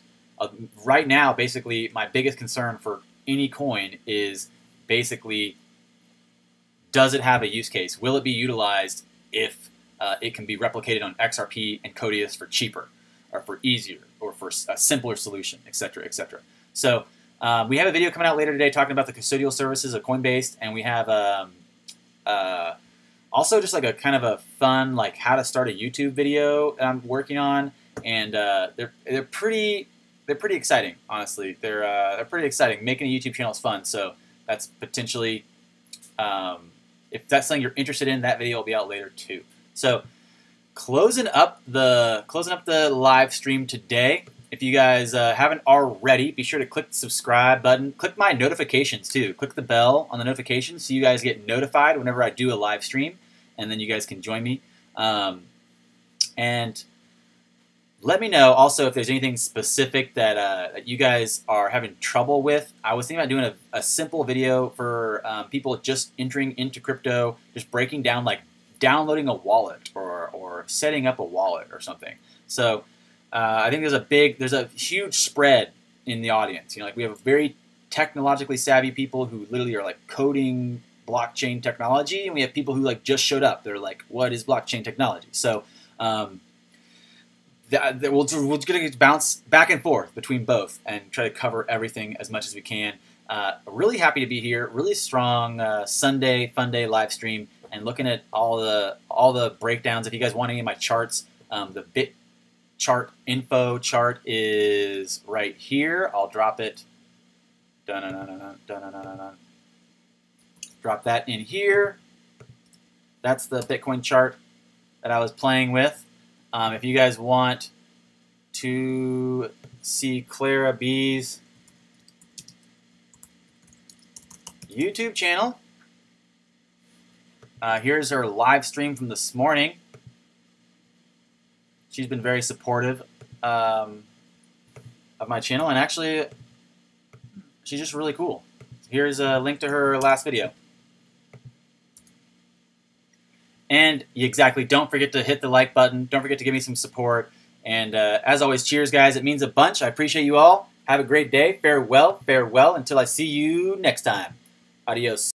A: right now, basically, my biggest concern for any coin is basically, does it have a use case? Will it be utilized if it can be replicated on XRP and Codius for cheaper, or for easier, or for a simpler solution, etc., etc. So we have a video coming out later today talking about the custodial services of Coinbase, and we have also just like a kind of a fun, like, how to start a YouTube video that I'm working on, and they're pretty exciting, honestly. They're pretty exciting. Making a YouTube channel is fun, so that's potentially, if that's something you're interested in, that video will be out later too. So closing up the live stream today. If you guys haven't already, be sure to click the subscribe button. Click my notifications too. Click the bell on the notifications so you guys get notified whenever I do a live stream, and then you guys can join me. And let me know also if there's anything specific that you guys are having trouble with. I was thinking about doing a simple video for people just entering into crypto, just breaking down, like, downloading a wallet or setting up a wallet or something. So I think there's a huge spread in the audience. You know, like, we have very technologically savvy people who literally are, like, coding blockchain technology, and we have people who, like, just showed up. They're like, what is blockchain technology? So we're just going to bounce back and forth between both and try to cover everything as much as we can. Really happy to be here. Really strong Sunday Fun Day live stream, and looking at all the breakdowns. If you guys want any of my charts, the Bit chart info chart is right here. I'll drop it. Drop that in here. That's the Bitcoin chart that I was playing with. If you guys want to see Clara B's YouTube channel, here's her live stream from this morning. She's been very supportive of my channel, and actually, she's just really cool. Here's a link to her last video. And exactly, don't forget to hit the like button. Don't forget to give me some support. And as always, cheers, guys. It means a bunch. I appreciate you all. Have a great day. Farewell, farewell, until I see you next time. Adios.